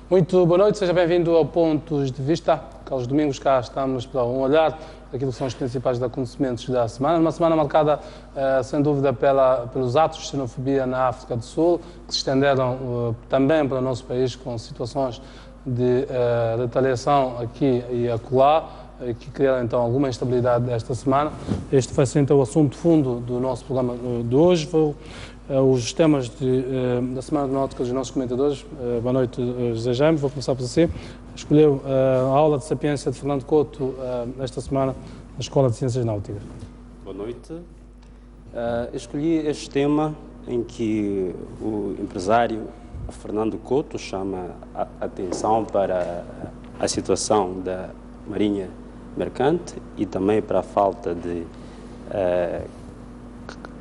Muito boa noite, seja bem-vindo ao Pontos de Vista. Carlos Domingos, cá estamos para um olhar daquilo que são os principais acontecimentos da semana. Uma semana marcada, sem dúvida, pelos atos de xenofobia na África do Sul, que se estenderam também para o nosso país, com situações de retaliação aqui e acolá, que criaram então alguma instabilidade desta semana. Este vai ser então o assunto de fundo do nosso programa de hoje. Os temas da Semana Náutica dos nossos comentadores. Boa noite, José Jaime. Vou começar por você. Escolheu a aula de Sapiência de Fernando Couto esta semana na Escola de Ciências Náuticas. Boa noite. Escolhi este tema em que o empresário Fernando Couto chama a atenção para a situação da Marinha Mercante e também para a falta de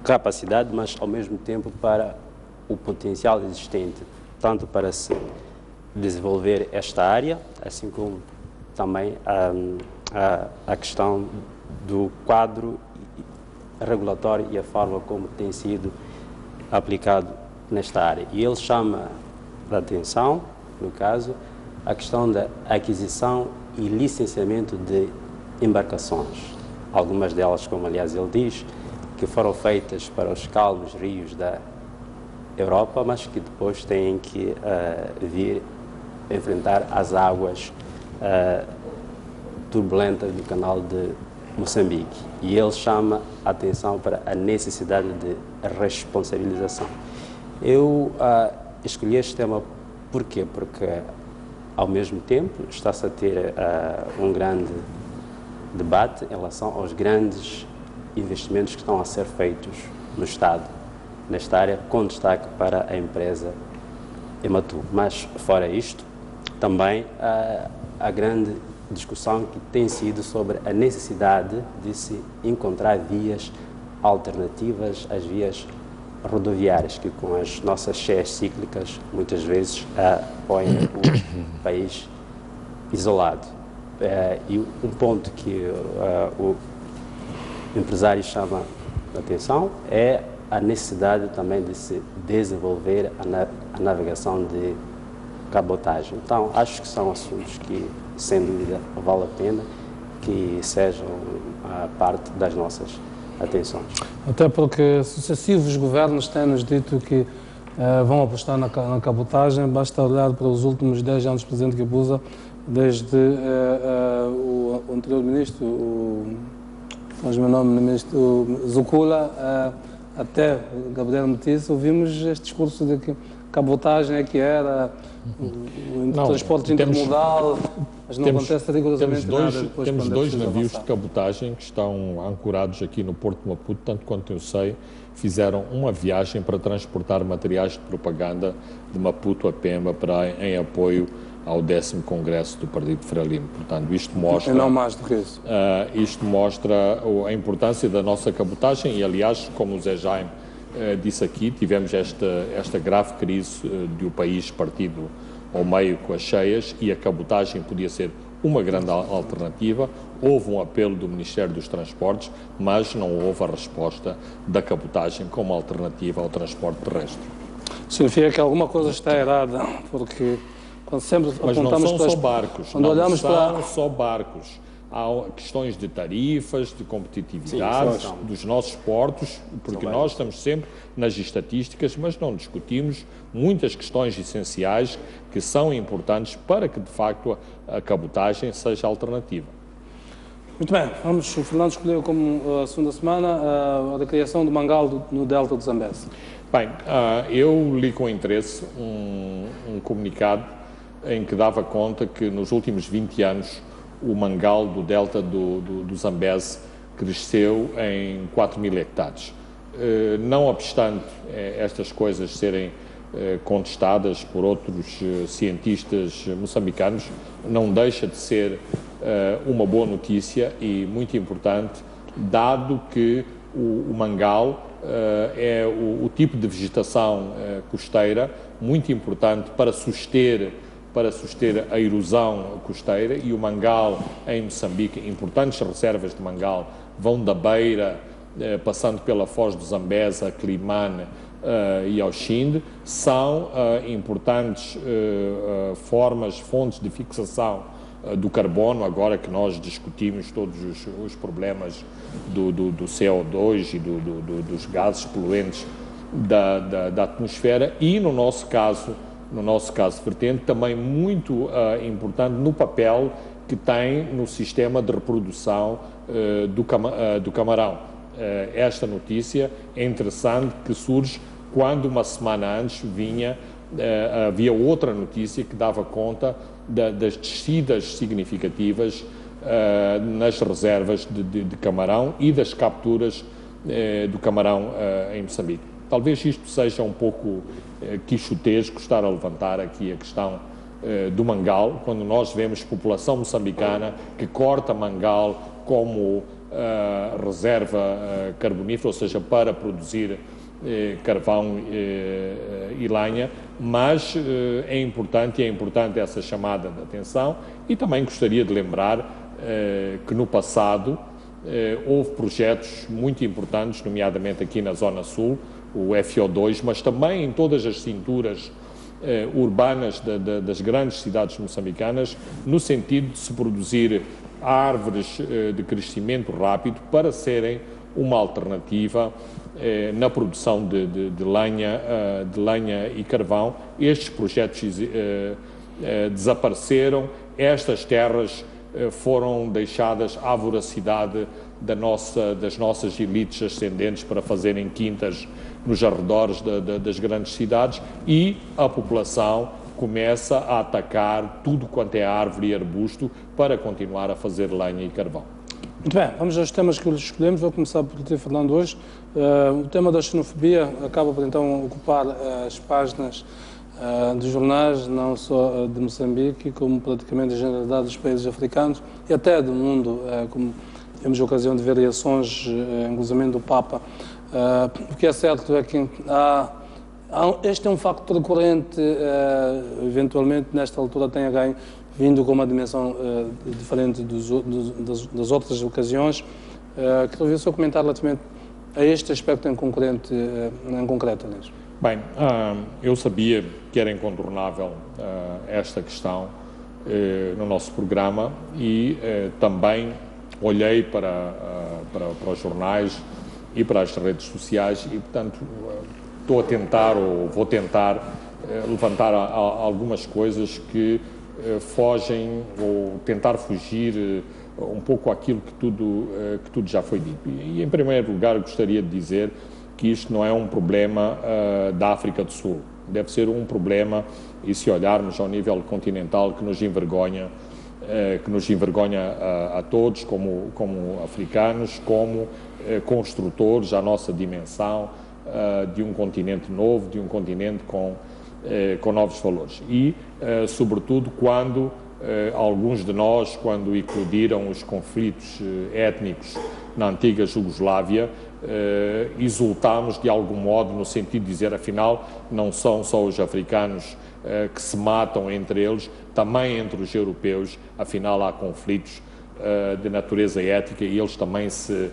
capacidade, mas ao mesmo tempo para o potencial existente, tanto para se desenvolver esta área, assim como também a questão do quadro regulatório e a forma como tem sido aplicado nesta área. E ele chama a atenção, no caso, a questão da aquisição e licenciamento de embarcações. Algumas delas, como aliás ele diz, que foram feitas para os calmos rios da Europa, mas que depois têm que vir enfrentar as águas turbulentas do canal de Moçambique. E ele chama a atenção para a necessidade de responsabilização. Eu escolhi este tema porquê? Porque, ao mesmo tempo, está-se a ter um grande debate em relação aos grandes investimentos que estão a ser feitos no Estado, nesta área, com destaque para a empresa Ematu. Mas, fora isto, também a grande discussão que tem sido sobre a necessidade de se encontrar vias alternativas às vias rodoviárias, que com as nossas cheias cíclicas, muitas vezes, põem o país isolado. E um ponto que o empresário chama a atenção é a necessidade também de se desenvolver a navegação de cabotagem. Então, acho que são assuntos que, sem dúvida, vale a pena que sejam parte das nossas atenções. Até porque sucessivos governos têm-nos dito que vão apostar na cabotagem. Basta olhar para os últimos 10 anos do presidente Guebuza, desde o anterior ministro, mas meu nome, ministro Zucula, até Gabriel Metice, ouvimos este discurso de que cabotagem é que era o transporte intermodal, mas não acontece rigorosamente nada. Temos dois navios de cabotagem que estão ancorados aqui no Porto de Maputo, tanto quanto eu sei, fizeram uma viagem para transportar materiais de propaganda de Maputo a Pemba em apoio ao 10º Congresso do Partido Frelimo. Portanto, isto mostra... E não mais do que isso. Isto mostra a importância da nossa cabotagem e, aliás, como o Zé Jaime disse aqui, tivemos esta grave crise de o país partido ao meio com as cheias e a cabotagem podia ser uma grande alternativa. Houve um apelo do Ministério dos Transportes, mas não houve a resposta da cabotagem como alternativa ao transporte terrestre. Significa que alguma coisa está errada, porque... Mas não são só barcos, não são só barcos. Há questões de tarifas, de competitividade dos nossos portos, porque nós estamos sempre nas estatísticas, mas não discutimos muitas questões essenciais que são importantes para que, de facto, a cabotagem seja alternativa. Muito bem, o Fernando escolheu como assunto da semana a criação do mangal no Delta do Zambeze. Bem, eu li com interesse um comunicado em que dava conta que nos últimos 20 anos o mangal do delta do Zambeze cresceu em 4.000 hectares. Não obstante estas coisas serem contestadas por outros cientistas moçambicanos, não deixa de ser uma boa notícia e muito importante, dado que o mangal é o tipo de vegetação costeira muito importante para suster a erosão costeira, e o mangal em Moçambique, importantes reservas de mangal vão da Beira, passando pela Foz do Zambeze, a Climane, e ao Xinde, são importantes fontes de fixação do carbono, agora que nós discutimos todos os problemas do CO2 e dos gases poluentes da atmosfera, e no nosso caso vertente, também muito importante no papel que tem no sistema de reprodução do camarão. Esta notícia é interessante, que surge quando uma semana antes havia outra notícia que dava conta das descidas significativas nas reservas de camarão e das capturas do camarão em Moçambique. Talvez isto seja um pouco quixotesco estar a levantar aqui a questão do mangal, quando nós vemos população moçambicana que corta mangal como reserva carbonífera, ou seja, para produzir carvão e lenha, mas é importante essa chamada de atenção. E também gostaria de lembrar que no passado houve projetos muito importantes, nomeadamente aqui na Zona Sul, o FO2, mas também em todas as cinturas urbanas das grandes cidades moçambicanas, no sentido de se produzir árvores de crescimento rápido para serem uma alternativa na produção de lenha e carvão. Estes projetos desapareceram, estas terras foram deixadas à voracidade das nossas elites ascendentes para fazerem quintas nos arredores das grandes cidades, e a população começa a atacar tudo quanto é árvore e arbusto para continuar a fazer lenha e carvão. Muito bem, vamos aos temas que escolhemos. Vou começar por ti, Fernando, hoje. O tema da xenofobia acaba por então ocupar as páginas dos jornais, não só de Moçambique, como praticamente a generalidade dos países africanos e até do mundo, como temos a ocasião de ver reações, inclusive do Papa. O que é certo é que este é um facto recorrente, eventualmente nesta altura tem alguém vindo com uma dimensão diferente das outras ocasiões. Queria ver o seu comentário relativamente a este aspecto em concreto, Inês. Bem, eu sabia que era incontornável esta questão no nosso programa, e também olhei para os jornais e para as redes sociais, e portanto estou a tentar, ou vou tentar levantar algumas coisas que fogem, ou tentar fugir um pouco àquilo que tudo já foi dito. E em primeiro lugar gostaria de dizer que isto não é um problema da África do Sul, deve ser um problema, e se olharmos ao nível continental, que nos envergonha a todos, como africanos, como construtores, à nossa dimensão, de um continente novo, de um continente com novos valores. E, sobretudo, quando alguns de nós, quando eclodiram os conflitos étnicos na antiga Jugoslávia, exultámos de algum modo, no sentido de dizer, afinal, não são só os africanos que se matam entre eles, também entre os europeus, afinal há conflitos de natureza étnica e eles também se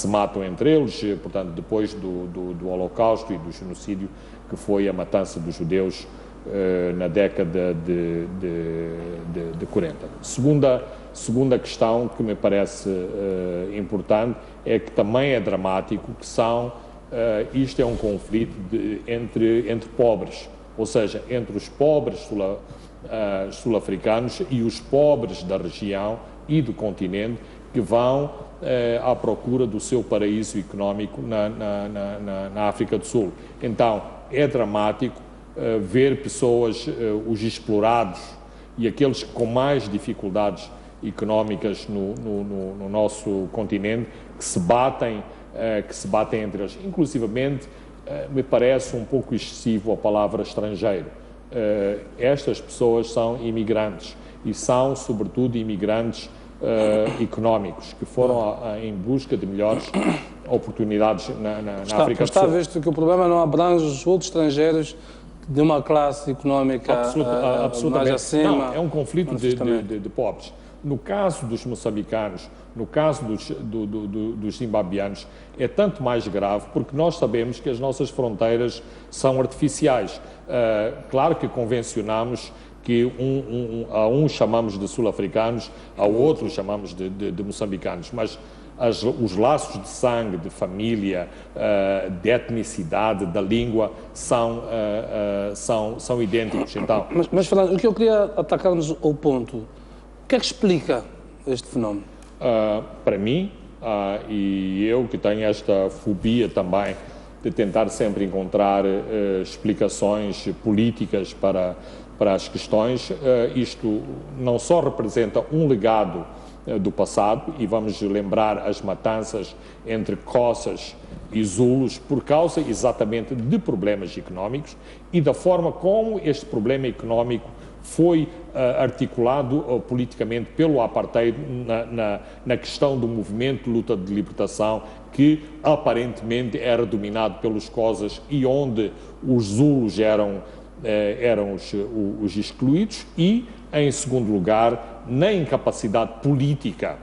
matam entre eles, portanto, depois do Holocausto e do genocídio que foi a matança dos judeus na década de 40. Segunda questão que me parece importante é que também é dramático, que isto é um conflito entre pobres, ou seja, entre os pobres sul-africanos e os pobres da região e do continente, que vão à procura do seu paraíso económico na África do Sul. Então, é dramático ver pessoas, os explorados e aqueles com mais dificuldades económicas no nosso continente, que se batem entre eles. Inclusivamente, me parece um pouco excessivo a palavra estrangeiro. Estas pessoas são imigrantes, e são, sobretudo, imigrantes económicos, que foram em busca de melhores oportunidades na África do Sul. Está visto que o problema não abrange os outros estrangeiros de uma classe económica mais acima. Não, é um conflito de pobres. No caso dos moçambicanos, no caso dos zimbabianos, é tanto mais grave porque nós sabemos que as nossas fronteiras são artificiais. Claro que convencionamos que a uns chamamos de sul-africanos, a outros chamamos de moçambicanos, mas os laços de sangue, de família, de etnicidade, da língua, são idênticos. Então, mas Fernando, o que eu queria atacar-nos ao ponto, o que é que explica este fenómeno? Para mim, e eu que tenho esta fobia também de tentar sempre encontrar explicações políticas para as questões, isto não só representa um legado do passado, e vamos lembrar as matanças entre Xhosas e Zulus por causa exatamente de problemas económicos e da forma como este problema económico foi articulado politicamente pelo apartheid na questão do movimento de luta de libertação que aparentemente era dominado pelos Xhosas e onde os Zulus eram os excluídos e, em segundo lugar, na incapacidade política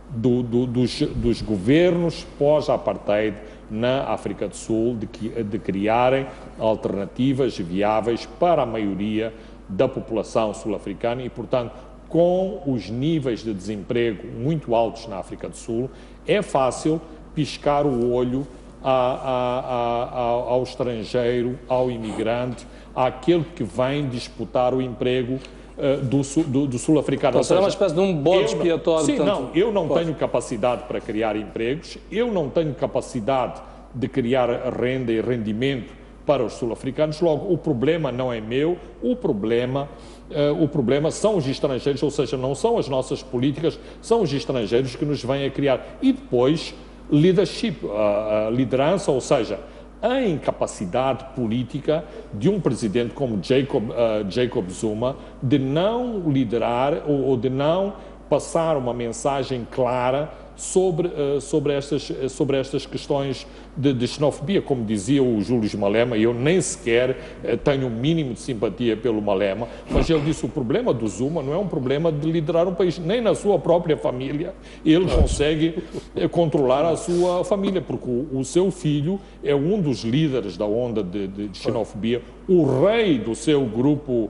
dos governos pós-apartheid na África do Sul de criarem alternativas viáveis para a maioria da população sul-africana e, portanto, com os níveis de desemprego muito altos na África do Sul, é fácil piscar o olho ao estrangeiro, ao imigrante, àquele que vem disputar o emprego do sul-africano. Então, será uma espécie de um bode expiatório. Sim, não, eu não tenho capacidade para criar empregos, eu não tenho capacidade de criar renda e rendimento para os sul-africanos, logo o problema não é meu, o problema são os estrangeiros, ou seja, não são as nossas políticas, são os estrangeiros que nos vêm a criar. E depois, leadership, a liderança, ou seja, a incapacidade política de um presidente como Jacob Zuma de não liderar ou de não passar uma mensagem clara sobre estas questões de xenofobia. Como dizia o Júlio Malema, eu nem sequer tenho o mínimo de simpatia pelo Malema, mas ele disse que o problema do Zuma não é um problema de liderar um país, nem na sua própria família ele consegue controlar a sua família, porque o seu filho é um dos líderes da onda de xenofobia, o rei do seu grupo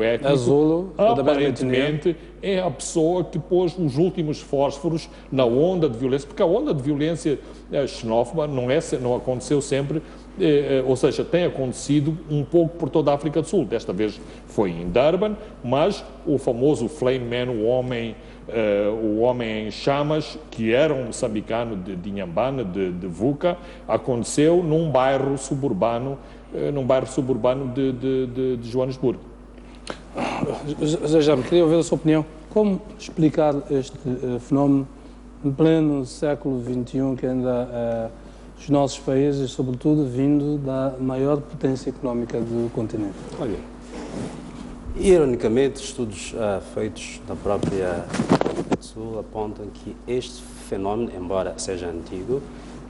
étnico, Zulu, aparentemente é a pessoa que pôs os últimos fósforos na onda de violência, porque a onda de violência xenófoba não aconteceu sempre, ou seja, tem acontecido um pouco por toda a África do Sul. Desta vez foi em Durban, mas o famoso Flame Man, o homem em chamas, que era um moçambicano de Inhambane, de Vuca, aconteceu num bairro suburbano de Joanesburgo. José Jaime, queria ouvir a sua opinião. Como explicar este fenómeno em pleno século XXI, que ainda os nossos países, sobretudo, vindo da maior potência económica do continente? Olha, ironicamente, estudos feitos na própria África do Sul apontam que este fenómeno, embora seja antigo,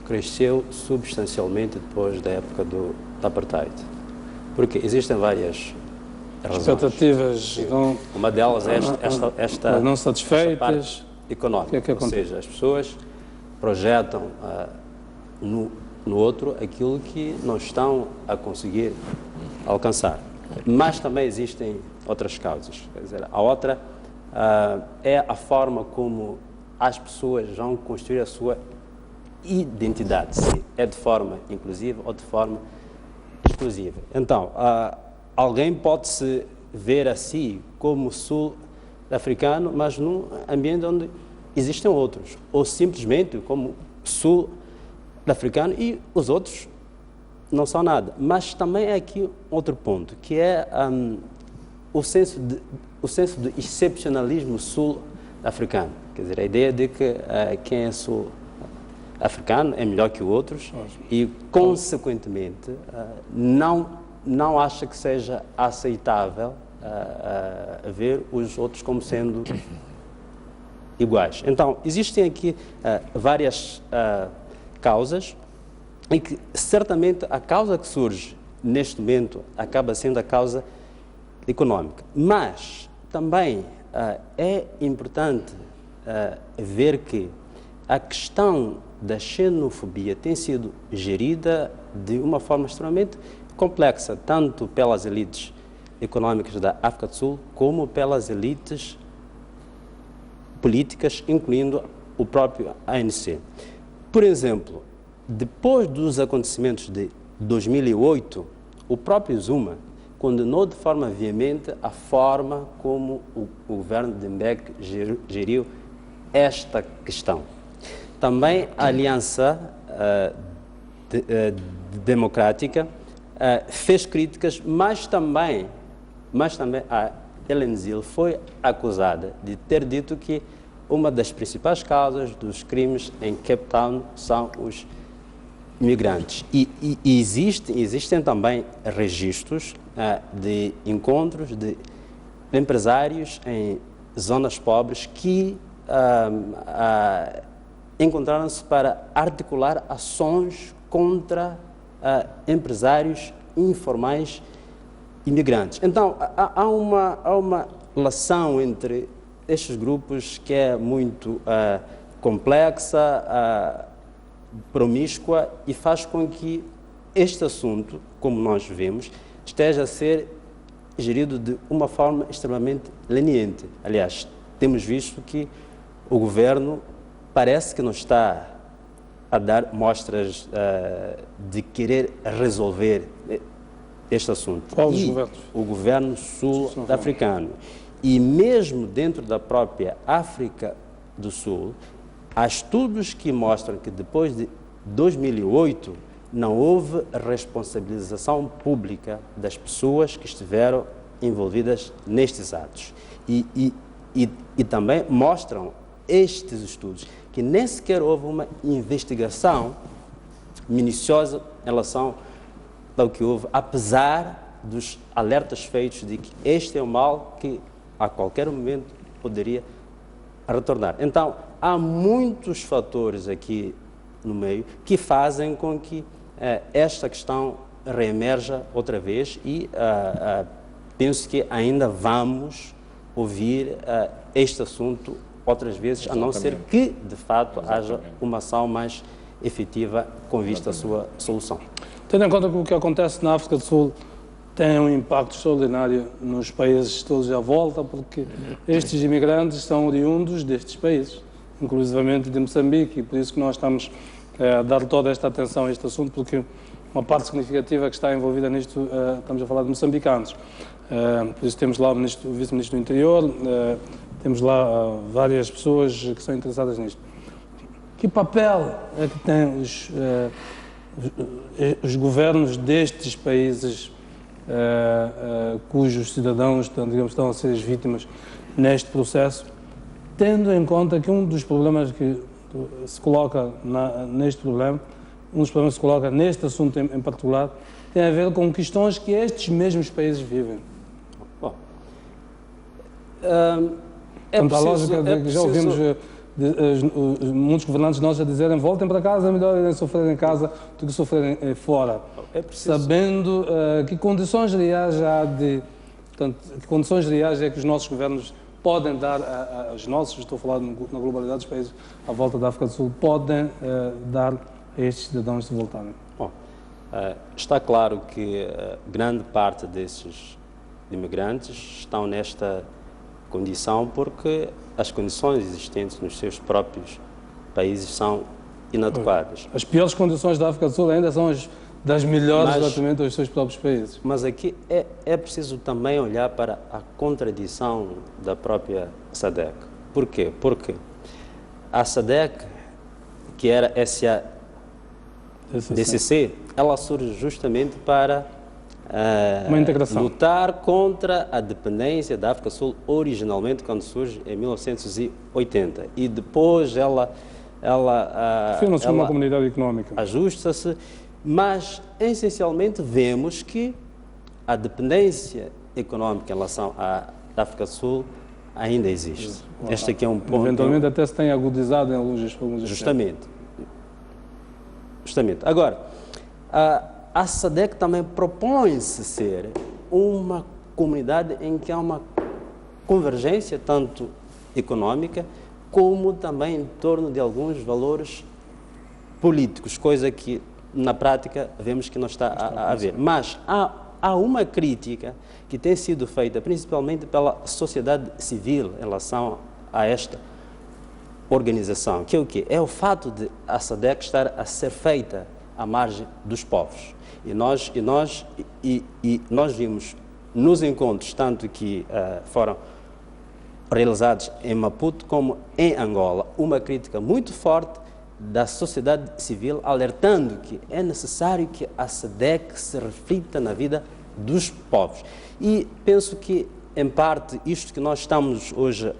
cresceu substancialmente depois da época do apartheid. Porque existem várias razões. Expectativas uma delas é esta não satisfeitas, económica, ou seja, as pessoas projetam no outro aquilo que não estão a conseguir alcançar. Mas também existem outras causas. Quer dizer, a outra é a forma como as pessoas vão construir a sua identidade, se é de forma inclusiva ou de forma exclusiva. Então, alguém pode-se ver a si como sul-africano, mas num ambiente onde existem outros, ou simplesmente como sul-africano e os outros não são nada. Mas também é aqui outro ponto, que é o senso de excepcionalismo sul-africano. Quer dizer, a ideia de que quem é sul-africano é melhor que os outros e, consequentemente, não acha que seja aceitável ver os outros como sendo iguais. Então, existem aqui várias causas e que, certamente, a causa que surge neste momento acaba sendo a causa económica. Mas, também, é importante ver que a questão da xenofobia tem sido gerida de uma forma extremamente complexa, tanto pelas elites econômicas da África do Sul, como pelas elites políticas, incluindo o próprio ANC. Por exemplo, depois dos acontecimentos de 2008, o próprio Zuma condenou de forma veemente a forma como o governo de Mbeki geriu esta questão. Também a Aliança Democrática fez críticas, mas também a Helen Zille foi acusada de ter dito que uma das principais causas dos crimes em Cape Town são os imigrantes. E existem também registros de encontros de empresários em zonas pobres que encontraram-se para articular ações contra empresários informais imigrantes. Então, há uma relação entre estes grupos que é muito complexa, promíscua e faz com que este assunto, como nós vemos, esteja a ser gerido de uma forma extremamente leniente. Aliás, temos visto que o governo parece que não está a dar mostras de querer resolver este assunto. Qual dos governos? O governo sul-africano. E mesmo dentro da própria África do Sul, há estudos que mostram que depois de 2008 não houve responsabilização pública das pessoas que estiveram envolvidas nestes atos. E também mostram estes estudos que nem sequer houve uma investigação minuciosa em relação ao que houve, apesar dos alertas feitos de que este é um mal que a qualquer momento poderia retornar. Então, há muitos fatores aqui no meio que fazem com que esta questão reemerja outra vez e penso que ainda vamos ouvir este assunto outras vezes, a não ser que, de fato, haja uma ação mais efetiva com vista à sua solução. Tendo em conta que o que acontece na África do Sul tem um impacto extraordinário nos países todos à volta, porque estes imigrantes são oriundos destes países, inclusivamente de Moçambique, e por isso que nós estamos a dar toda esta atenção a este assunto, porque uma parte significativa que está envolvida nisto, estamos a falar de moçambicanos. Por isso temos lá o vice-ministro do Interior, temos lá várias pessoas que são interessadas nisto. Que papel é que têm os governos destes países cujos cidadãos, digamos, estão a ser as vítimas neste processo, tendo em conta que um dos problemas que se coloca neste problema, um dos problemas que se coloca neste assunto em particular, tem a ver com questões que estes mesmos países vivem. Bom, Portanto, a lógica de que já ouvimos muitos governantes nossos a dizerem voltem para casa, é melhor irem sofrer em casa do que sofrerem fora. Sabendo que condições reais há que condições reais é que os nossos governos podem dar aos nossos, estou a falar na globalidade dos países à volta da África do Sul, podem dar a estes cidadãos se voltarem. Bom, está claro que grande parte desses imigrantes estão nesta condição porque as condições existentes nos seus próprios países são inadequadas. As piores condições da África do Sul ainda são das melhores relativamente aos seus próprios países. Mas aqui é preciso também olhar para a contradição da própria SADC. Por quê? Porque a SADC, que era SADC, ela surge justamente para lutar contra a dependência da África do Sul originalmente, quando surge em 1980. E depois ela uma comunidade económica. Ajusta-se, mas essencialmente vemos que a dependência económica em relação à África do Sul ainda existe. Este aqui é um ponto. Eventualmente até se tem agudizado em alguns Justamente. Agora, a SADC também propõe-se ser uma comunidade em que há uma convergência, tanto econômica, como também em torno de alguns valores políticos, coisa que na prática vemos que não está a haver. Mas há uma crítica que tem sido feita principalmente pela sociedade civil em relação a esta organização, que é o quê? É o fato de a SADC estar a ser feita à margem dos povos. E nós vimos nos encontros, tanto que foram realizados em Maputo como em Angola, uma crítica muito forte da sociedade civil, alertando que é necessário que a SADC se reflita na vida dos povos. E penso que, em parte, isto que nós estamos hoje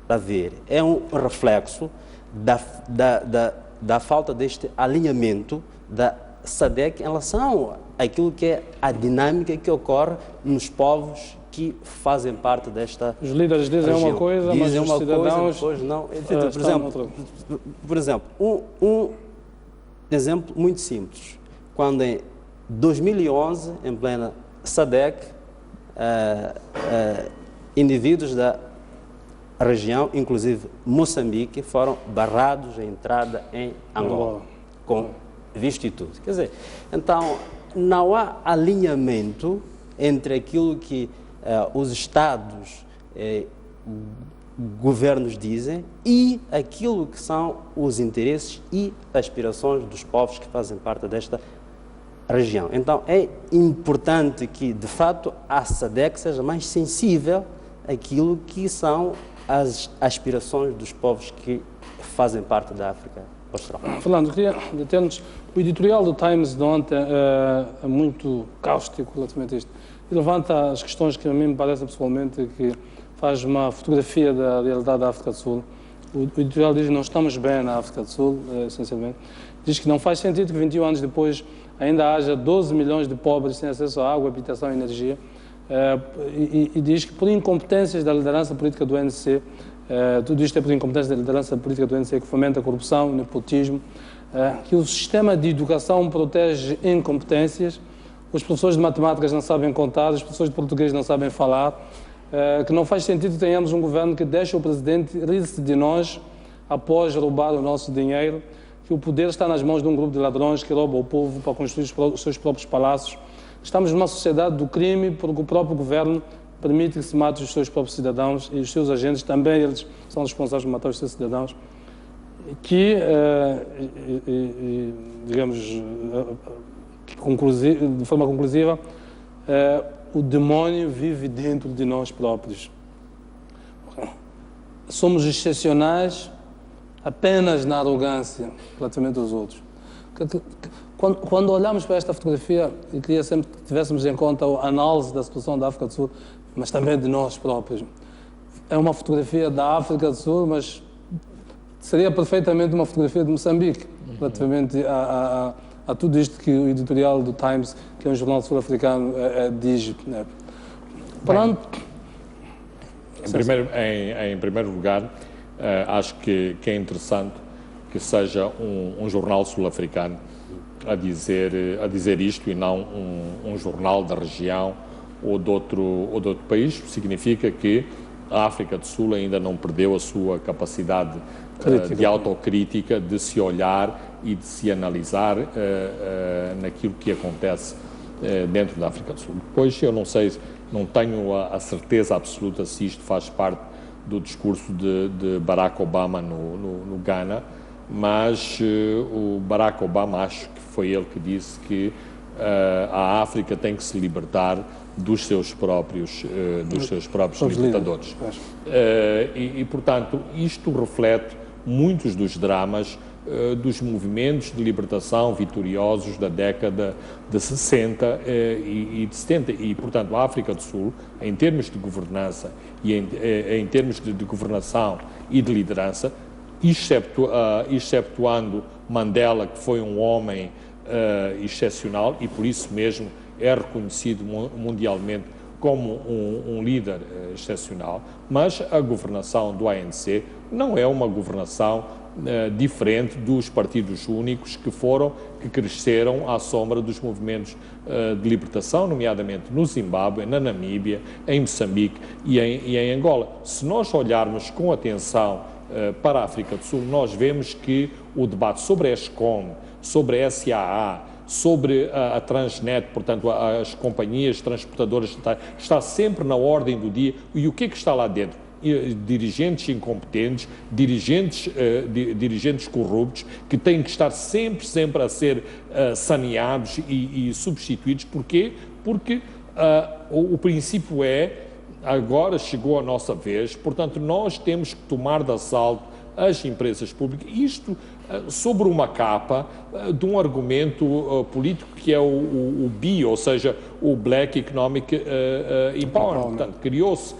a ver é um reflexo da falta deste alinhamento da SADC em relação àquilo que é a dinâmica que ocorre nos povos que fazem parte desta Os líderes dizem região. uma coisa, mas os cidadãos depois não. Por exemplo, um exemplo muito simples. Quando em 2011, em plena SADC, indivíduos da região, inclusive Moçambique, foram barrados a entrada em Angola, com visto e tudo. Quer dizer, então, não há alinhamento entre aquilo que os Estados, governos dizem e aquilo que são os interesses e aspirações dos povos que fazem parte desta região. Então, é importante que, de fato, a SADC seja mais sensível àquilo que são as aspirações dos povos que fazem parte da África Austral. Fernando, queria deter-nos. O editorial do Times de ontem é muito cáustico relativamente a isto. E levanta as questões que a mim me parecem pessoalmente que faz uma fotografia da realidade da África do Sul. O editorial diz que não estamos bem na África do Sul, essencialmente. Diz que não faz sentido que 21 anos depois ainda haja 12 milhões de pobres sem acesso à água, habitação e energia. E diz que por incompetências da liderança política do ANC, tudo isto é por incompetência da liderança política do ANC que fomenta a corrupção, o nepotismo, que o sistema de educação protege incompetências, os professores de matemáticas não sabem contar, os professores de português não sabem falar, que não faz sentido que tenhamos um governo que deixa o presidente rir-se de nós após roubar o nosso dinheiro, que o poder está nas mãos de um grupo de ladrões que rouba o povo para construir os seus próprios palácios. Estamos numa sociedade do crime porque o próprio governo permite que se mate os seus próprios cidadãos e os seus agentes, também eles são responsáveis por matar os seus cidadãos, que, digamos, de forma conclusiva, o demónio vive dentro de nós próprios. Somos excepcionais apenas na arrogância relativamente aos outros. Quando olhamos para esta fotografia, eu queria sempre que tivéssemos em conta a análise da situação da África do Sul, mas também de nós próprios. É uma fotografia da África do Sul, mas seria perfeitamente uma fotografia de Moçambique, relativamente a tudo isto que o editorial do Times, que é um jornal sul-africano, diz. Em primeiro lugar, acho que é interessante que seja um jornal sul-africano a dizer isto e não um jornal da região ou de outro país. Significa que a África do Sul ainda não perdeu a sua capacidade de autocrítica, de se olhar e de se analisar naquilo que acontece dentro da África do Sul. Depois, eu não sei, não tenho a certeza absoluta se isto faz parte do discurso de Barack Obama no Ghana, mas o Barack Obama, acho que foi ele que disse que a África tem que se libertar dos seus próprios libertadores. Portanto, isto reflete muitos dos dramas dos movimentos de libertação vitoriosos da década de 60 e de 70. E, portanto, a África do Sul, em termos de governança e em termos de governação e de liderança, exceptuando Mandela, que foi um homem excepcional e por isso mesmo é reconhecido mundialmente como um líder excepcional, mas a governação do ANC não é uma governação diferente dos partidos únicos que cresceram à sombra dos movimentos de libertação, nomeadamente no Zimbábue, na Namíbia, em Moçambique e em Angola. Se nós olharmos com atenção para a África do Sul, nós vemos que o debate sobre a ESCOM, sobre a SAA, sobre a Transnet, portanto, as companhias transportadoras, está sempre na ordem do dia. E o que é que está lá dentro? Dirigentes incompetentes, dirigentes corruptos, que têm que estar sempre a ser saneados e substituídos. Porquê? Porque o princípio agora chegou a nossa vez, portanto, nós temos que tomar de assalto as empresas públicas, isto sobre uma capa de um argumento político que é o BEE, ou seja, o Black Economic Empowerment. Portanto, criou-se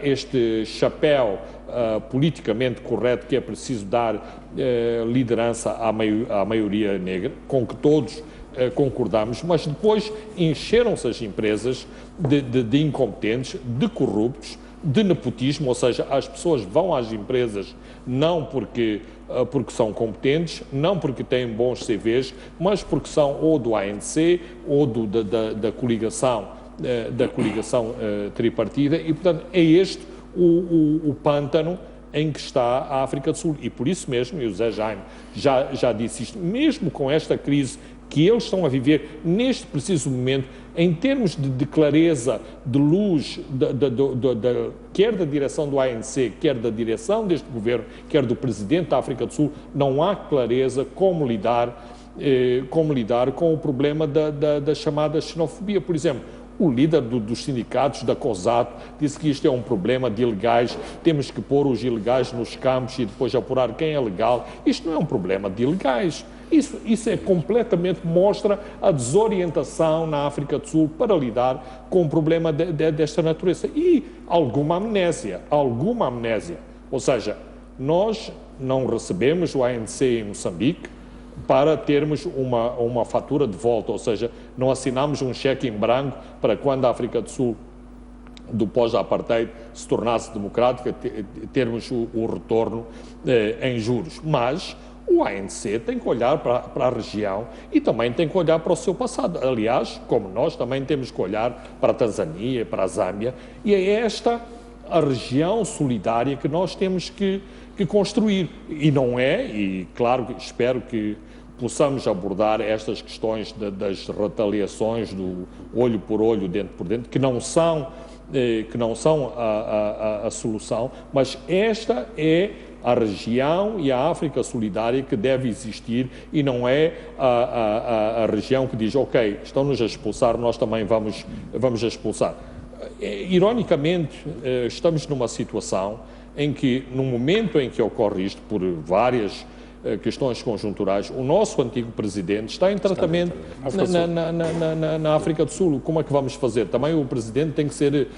este chapéu politicamente correto que é preciso dar liderança à maioria negra, com que todos concordamos, mas depois encheram-se as empresas de incompetentes, de corruptos, de nepotismo, ou seja, as pessoas vão às empresas não porque são competentes, não porque têm bons CVs, mas porque são ou do ANC ou da coligação tripartida, e portanto é este o pântano em que está a África do Sul. E por isso mesmo, e o Zé Jaime já disse isto, mesmo com esta crise que eles estão a viver neste preciso momento, em termos de clareza, de luz, quer da direção do ANC, quer da direção deste governo, quer do presidente da África do Sul, não há clareza como lidar com o problema da chamada xenofobia. Por exemplo, o líder dos sindicatos da COSATU disse que isto é um problema de ilegais, temos que pôr os ilegais nos campos e depois apurar quem é legal. Isto não é um problema de ilegais. Isso é completamente, mostra a desorientação na África do Sul para lidar com um problema desta natureza. E alguma amnésia. Ou seja, nós não recebemos o ANC em Moçambique para termos uma fatura de volta, ou seja, não assinamos um cheque em branco para quando a África do Sul, do pós-apartheid, se tornasse democrática, termos o retorno em juros. Mas o ANC tem que olhar para a região e também tem que olhar para o seu passado. Aliás, como nós também temos que olhar para a Tanzânia, para a Zâmbia, e é esta a região solidária que nós temos que construir. E não é, e claro, espero que possamos abordar estas questões das retaliações do olho por olho, dente por dente, que não são a solução, mas esta é a região e a África solidária que deve existir, e não é a região que diz, ok, estão-nos a expulsar, nós também vamos expulsar. Ironicamente, estamos numa situação em que, no momento em que ocorre isto, por várias questões conjunturais, o nosso antigo presidente está em tratamento na África do Sul. Como é que vamos fazer? Também o presidente tem que ser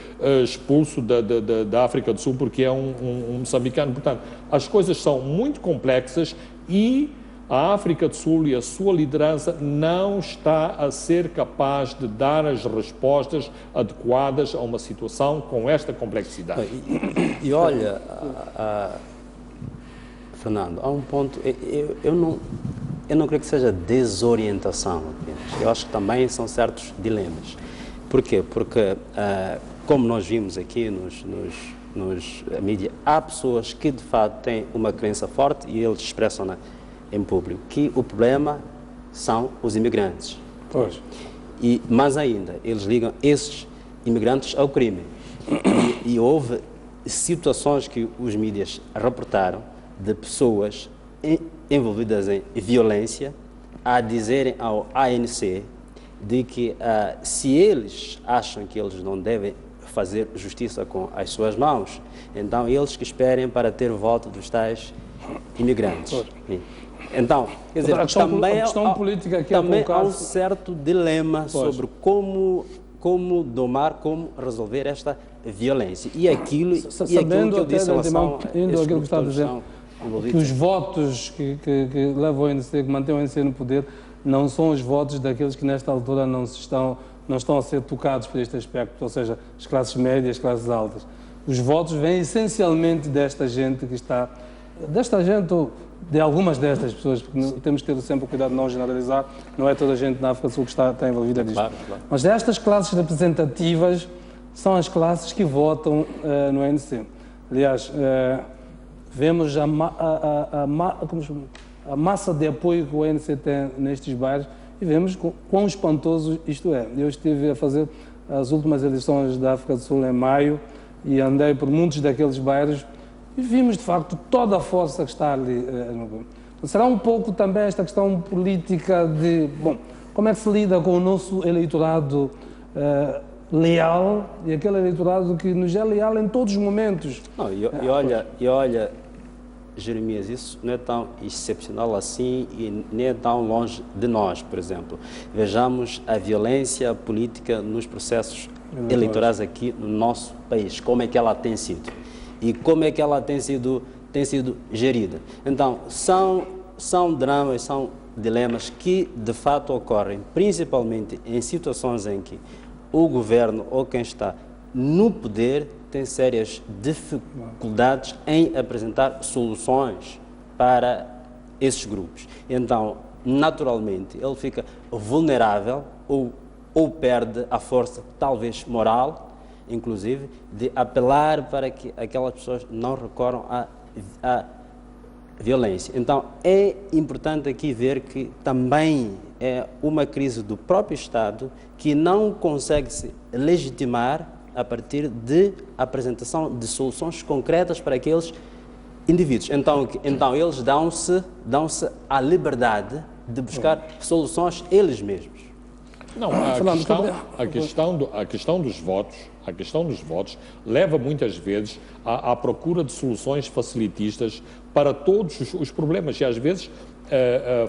expulso da África do Sul porque é um moçambicano. Portanto, as coisas são muito complexas e a África do Sul e a sua liderança não está a ser capaz de dar as respostas adequadas a uma situação com esta complexidade. E olha, Fernando, há um ponto, eu não creio que seja desorientação apenas, eu acho que também são certos dilemas. Por quê? Porque, como nós vimos aqui nos mídias, há pessoas que de fato têm uma crença forte e eles expressam em público que o problema são os imigrantes. Pois. E mais ainda, eles ligam esses imigrantes ao crime. E houve situações que os mídias reportaram de pessoas envolvidas em violência a dizerem ao ANC de que se eles acham que eles não devem fazer justiça com as suas mãos, então eles que esperem para ter voto dos tais imigrantes. Então, quer dizer, a questão política aqui também há um certo dilema sobre como domar, como resolver esta violência. E aquilo sabendo que eu disse em relação a aquilo que está a dizer, que os votos que levam o ANC, que mantêm o ANC no poder, não são os votos daqueles que nesta altura não estão a ser tocados por este aspecto, ou seja, as classes médias, as classes altas. Os votos vêm essencialmente desta gente que está desta gente, de algumas destas pessoas, porque temos que ter sempre o cuidado de não generalizar, não é toda a gente na África do Sul que está envolvida nisto. Claro. Mas destas classes representativas são as classes que votam no ANC. Aliás, vemos a massa de apoio que o ANC tem nestes bairros e vemos quão espantoso isto é. Eu estive a fazer as últimas eleições da África do Sul em maio e andei por muitos daqueles bairros e vimos, de facto, toda a força que está ali. Será um pouco também esta questão política de, bom, como é que se lida com o nosso eleitorado leal e aquele eleitorado que nos é leal em todos os momentos. Não, e olha, Jeremias, isso não é tão excepcional assim e nem é tão longe de nós, por exemplo. Vejamos a violência política nos processos eleitorais aqui no nosso país, como é que ela tem sido e como é que ela tem sido gerida. Então, são dramas, são dilemas que de fato ocorrem, principalmente em situações em que o governo ou quem está no poder tem sérias dificuldades em apresentar soluções para esses grupos. Então, naturalmente, ele fica vulnerável ou perde a força, talvez moral, inclusive, de apelar para que aquelas pessoas não recorram à violência. Então, é importante aqui ver que também é uma crise do próprio Estado que não consegue se legitimar a partir de apresentação de soluções concretas para aqueles indivíduos. Então eles dão-se a liberdade de buscar soluções eles mesmos. Não, a questão dos votos leva muitas vezes à procura de soluções facilitistas para todos os problemas e às vezes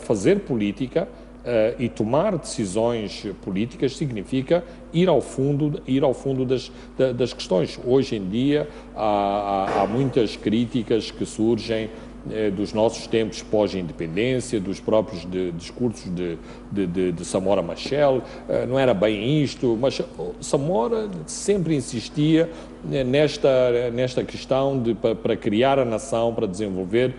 fazer política e tomar decisões políticas significa ir ao fundo das questões. Hoje em dia há muitas críticas que surgem dos nossos tempos pós-independência, dos próprios discursos de Samora Machel. Não era bem isto, mas Samora sempre insistia nesta questão de para criar a nação, para desenvolver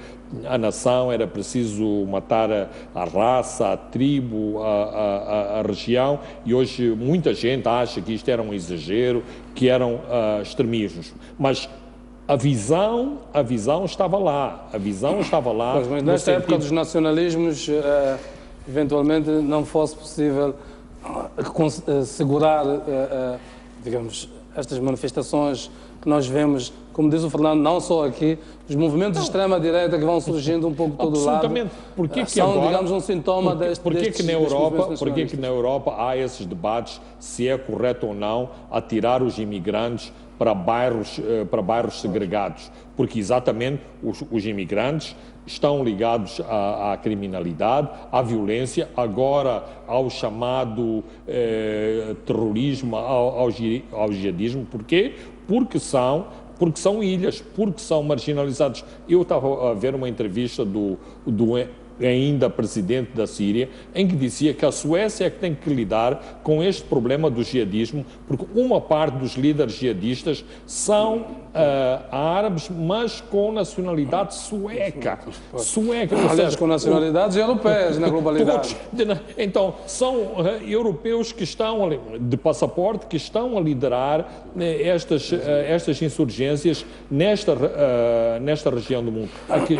a nação, era preciso matar a raça, a tribo, a região, e hoje muita gente acha que isto era um exagero, que eram extremismos. Mas a visão estava lá, Mas nesta época dos nacionalismos, eventualmente não fosse possível segurar, digamos, estas manifestações que nós vemos, como diz o Fernando, não só aqui, os movimentos de extrema-direita que vão surgindo um pouco de todo lado, são, agora, digamos, um sintoma Porquê que na Europa há esses debates se é correto ou não atirar os imigrantes para bairros segregados? Porque exatamente os imigrantes estão ligados à criminalidade, à violência, agora ao chamado terrorismo, ao jihadismo. Porquê? Porque são ilhas, porque são marginalizados. Eu estava a ver uma entrevista do ainda presidente da Síria, em que dizia que a Suécia é que tem que lidar com este problema do jihadismo, porque uma parte dos líderes jihadistas são árabes, mas com nacionalidade sueca. Aliás, com nacionalidades europeias na globalidade. Então, são europeus que estão ali, de passaporte, que estão a liderar estas insurgências nesta região do mundo.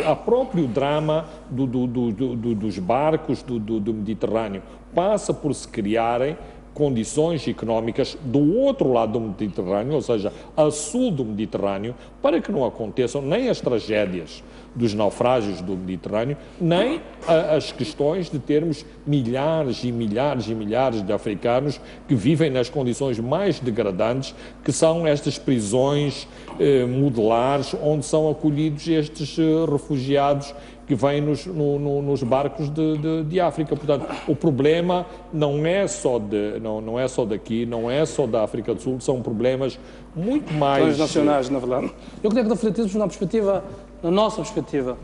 Há próprio drama dos barcos do Mediterrâneo passa por se criarem condições económicas do outro lado do Mediterrâneo, ou seja, a sul do Mediterrâneo, para que não aconteçam nem as tragédias dos naufrágios do Mediterrâneo, nem as questões de termos milhares e milhares e milhares de africanos que vivem nas condições mais degradantes, que são estas prisões modulares, onde são acolhidos estes refugiados que vêm nos barcos de África. Portanto, o problema não é só daqui, não é só da África do Sul, são problemas muito mais transnacionais, na verdade. Eu queria que refletíssemos na nossa perspectiva.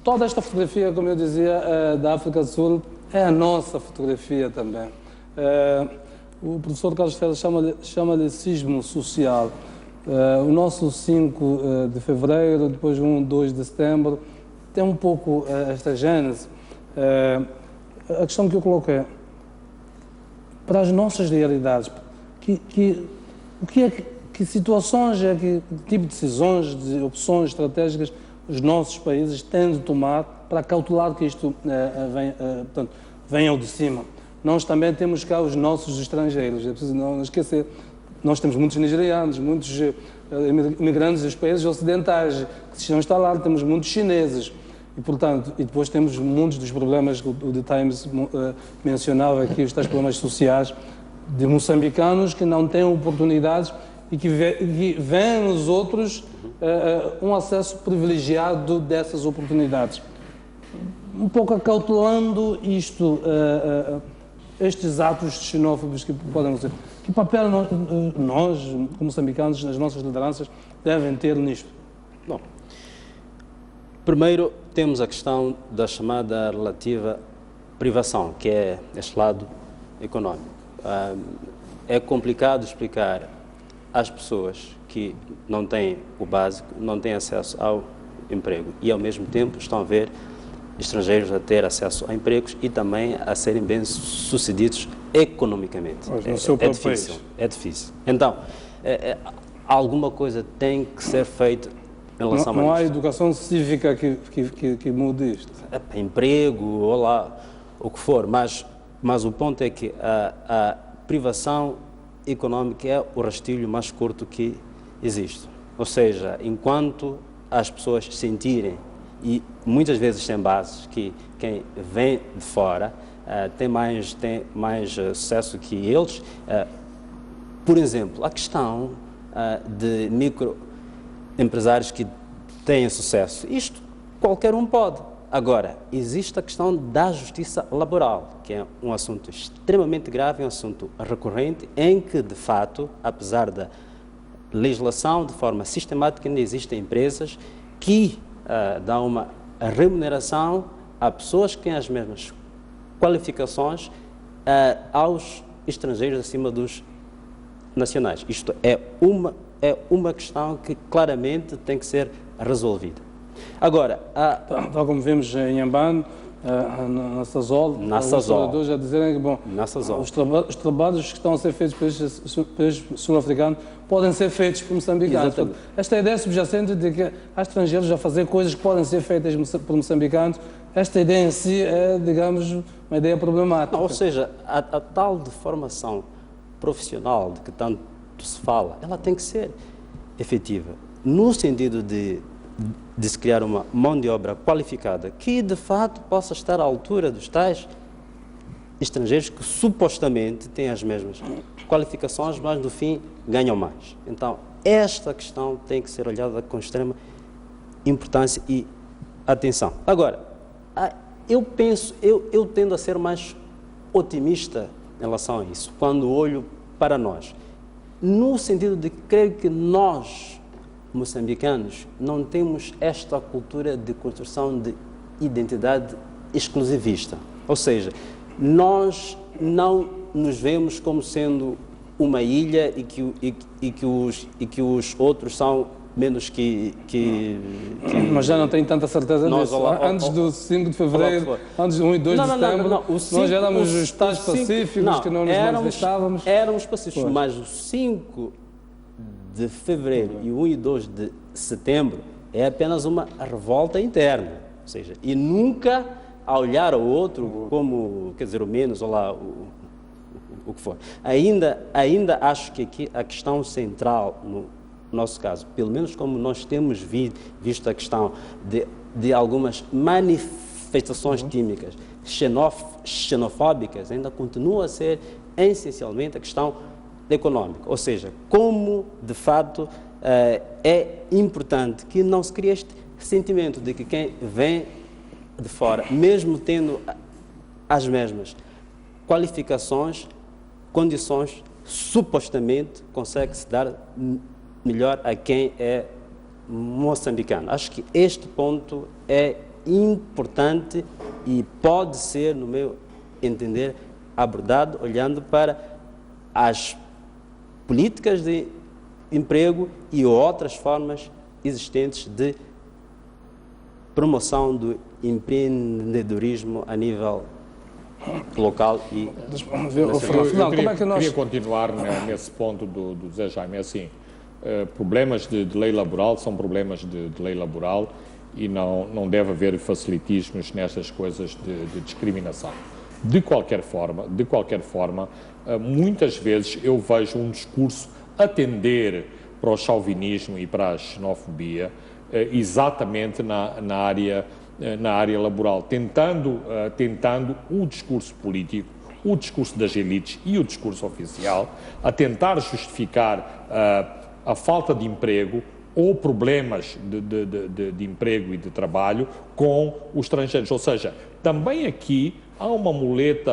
Toda esta fotografia, como eu dizia, da África do Sul, é a nossa fotografia também. O professor Carlos Ferreira chama-lhe sismo social. O nosso 5 de fevereiro, depois 1, 2 de setembro, tem um pouco esta gênese. A questão que eu coloco é, para as nossas realidades, que situações, que tipo de decisões, de opções estratégicas os nossos países têm de tomar para cautelar que isto venha ao de cima. Nós também temos cá os nossos estrangeiros, é preciso não esquecer. Nós temos muitos nigerianos, muitos imigrantes dos países ocidentais que se estão instalados, temos muitos chineses. E, portanto, e depois temos muitos dos problemas que o The Times mencionava aqui, os tais problemas sociais de moçambicanos que não têm oportunidades e que veem nos outros um acesso privilegiado dessas oportunidades. Um pouco acautelando isto, estes atos xenófobos que podem ser. Que papel nós, como moçambicanos, nas nossas lideranças, devem ter nisto? Bom, primeiro temos a questão da chamada relativa privação, que é este lado econômico. É complicado explicar às pessoas que não têm o básico, não têm acesso ao emprego e, ao mesmo tempo, estão a ver estrangeiros a ter acesso a empregos e também a serem bem-sucedidos economicamente. É difícil. Então, alguma coisa tem que ser feita em relação a isto. Não há educação cívica que mude isto? Emprego, ou lá, o que for, mas o ponto é que a privação económica é o rastilho mais curto que existe. Ou seja, enquanto as pessoas sentirem, e muitas vezes tem bases, que quem vem de fora tem mais sucesso que eles. Por exemplo, a questão de microempresários que têm sucesso. Isto qualquer um pode. Agora, existe a questão da justiça laboral, que é um assunto extremamente grave, um assunto recorrente, em que, de fato, apesar da legislação, de forma sistemática, ainda existem empresas que dão uma remuneração a pessoas que têm as mesmas qualificações aos estrangeiros acima dos nacionais. Isto é uma questão que claramente tem que ser resolvida. Agora, tal como vimos em Inhambane, na Sazol, os trabalhadores a dizerem que, bom, os trabalhos que estão a ser feitos pelos sul-africanos podem ser feitos por moçambicanos. Portanto, esta ideia subjacente de que há estrangeiros a fazer coisas que podem ser feitas por moçambicanos, esta ideia em si é, digamos, uma ideia problemática. Ou seja, a tal de formação profissional de que tanto se fala, ela tem que ser efetiva, no sentido de se criar uma mão de obra qualificada que, de fato, possa estar à altura dos tais estrangeiros que supostamente têm as mesmas qualificações, mas, no fim, ganham mais. Então, esta questão tem que ser olhada com extrema importância e atenção. Agora, eu tendo a ser mais otimista em relação a isso, quando olho para nós, no sentido de crer que nós, moçambicanos, não temos esta cultura de construção de identidade exclusivista. Ou seja, nós não nos vemos como sendo uma ilha e que os outros são menos que Mas já não tenho tanta certeza disso. Antes do 5 de fevereiro, antes do 1 e 2 de setembro, nós já éramos os tais pacíficos que não nos manifestávamos. Éramos pacíficos, mas o 5 de fevereiro e 1 e 2 de setembro é apenas uma revolta interna, ou seja, e nunca a olhar ao outro como, quer dizer, o menos, ou lá, o que for. Ainda acho que aqui a questão central, no nosso caso, pelo menos como nós temos visto a questão de algumas manifestações tímicas xenofóbicas, ainda continua a ser essencialmente a questão econômica, ou seja, como de fato é importante que não se crie este sentimento de que quem vem de fora, mesmo tendo as mesmas qualificações, condições, supostamente consegue se dar melhor a quem é moçambicano. Acho que este ponto é importante e pode ser, no meu entender, abordado olhando para as políticas de emprego e outras formas existentes de promoção do empreendedorismo a nível local e Fernando, como é que nós... queria continuar nesse ponto do Zé Jaime. É assim, problemas de lei laboral são problemas de lei laboral e não deve haver facilitismos nestas coisas de discriminação. De qualquer forma, muitas vezes eu vejo um discurso a tender para o chauvinismo e para a xenofobia, exatamente na área laboral, tentando o discurso político, o discurso das elites e o discurso oficial, a tentar justificar a falta de emprego ou problemas de emprego e de trabalho com os estrangeiros. Ou seja, também aqui há uma muleta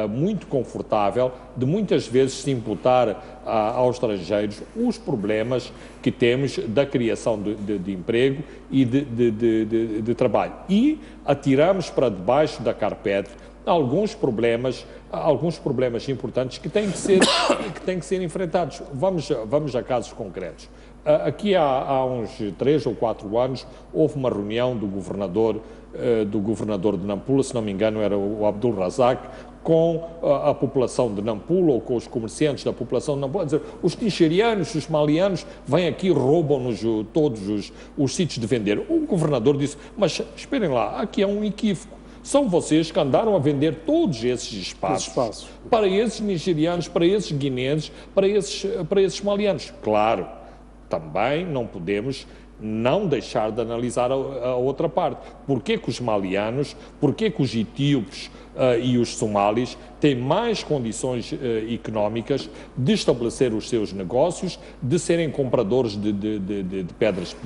muito confortável de muitas vezes se imputar aos estrangeiros os problemas que temos da criação de emprego e de trabalho. E atiramos para debaixo da carpete alguns problemas importantes que têm que ser enfrentados. Vamos a casos concretos. Aqui há uns 3 ou 4 anos houve uma reunião do governador de Nampula, se não me engano era o Abdul Razak, com a população de Nampula ou com os comerciantes da população de Nampula, dizer, os nigerianos, os malianos vêm aqui, roubam-nos todos os sítios de vender. O governador disse, mas esperem lá, aqui é um equívoco. São vocês que andaram a vender todos esses espaços para esses nigerianos, para esses guineenses, para esses malianos. Claro, também não podemos não deixar de analisar a outra parte. Porquê que os malianos, porquê que os etíopes e os somalis têm mais condições económicas de estabelecer os seus negócios, de serem compradores de pedras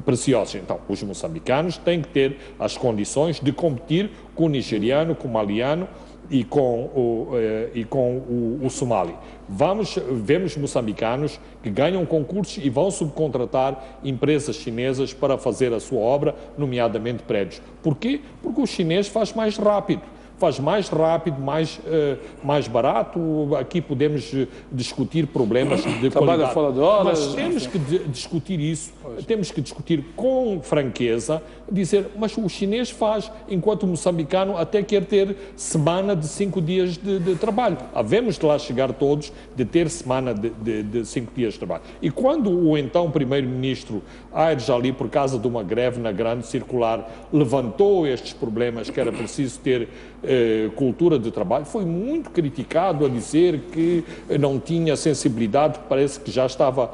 preciosas? Então, os moçambicanos têm que ter as condições de competir com o nigeriano, com o maliano e com o somali. Vemos moçambicanos que ganham concursos e vão subcontratar empresas chinesas para fazer a sua obra, nomeadamente prédios. Porquê? Porque o chinês faz mais rápido, mais barato. Aqui podemos discutir problemas de qualidade, fora de horas, mas temos que discutir isso, temos que discutir com franqueza, dizer, mas o chinês faz, enquanto o moçambicano até quer ter semana de 5 dias de trabalho. Havemos de lá chegar todos de ter semana de 5 dias de trabalho. E quando o então primeiro-ministro Aires Ali, por causa de uma greve na grande circular, levantou estes problemas que era preciso ter cultura de trabalho, foi muito criticado a dizer que não tinha sensibilidade, parece que já estava,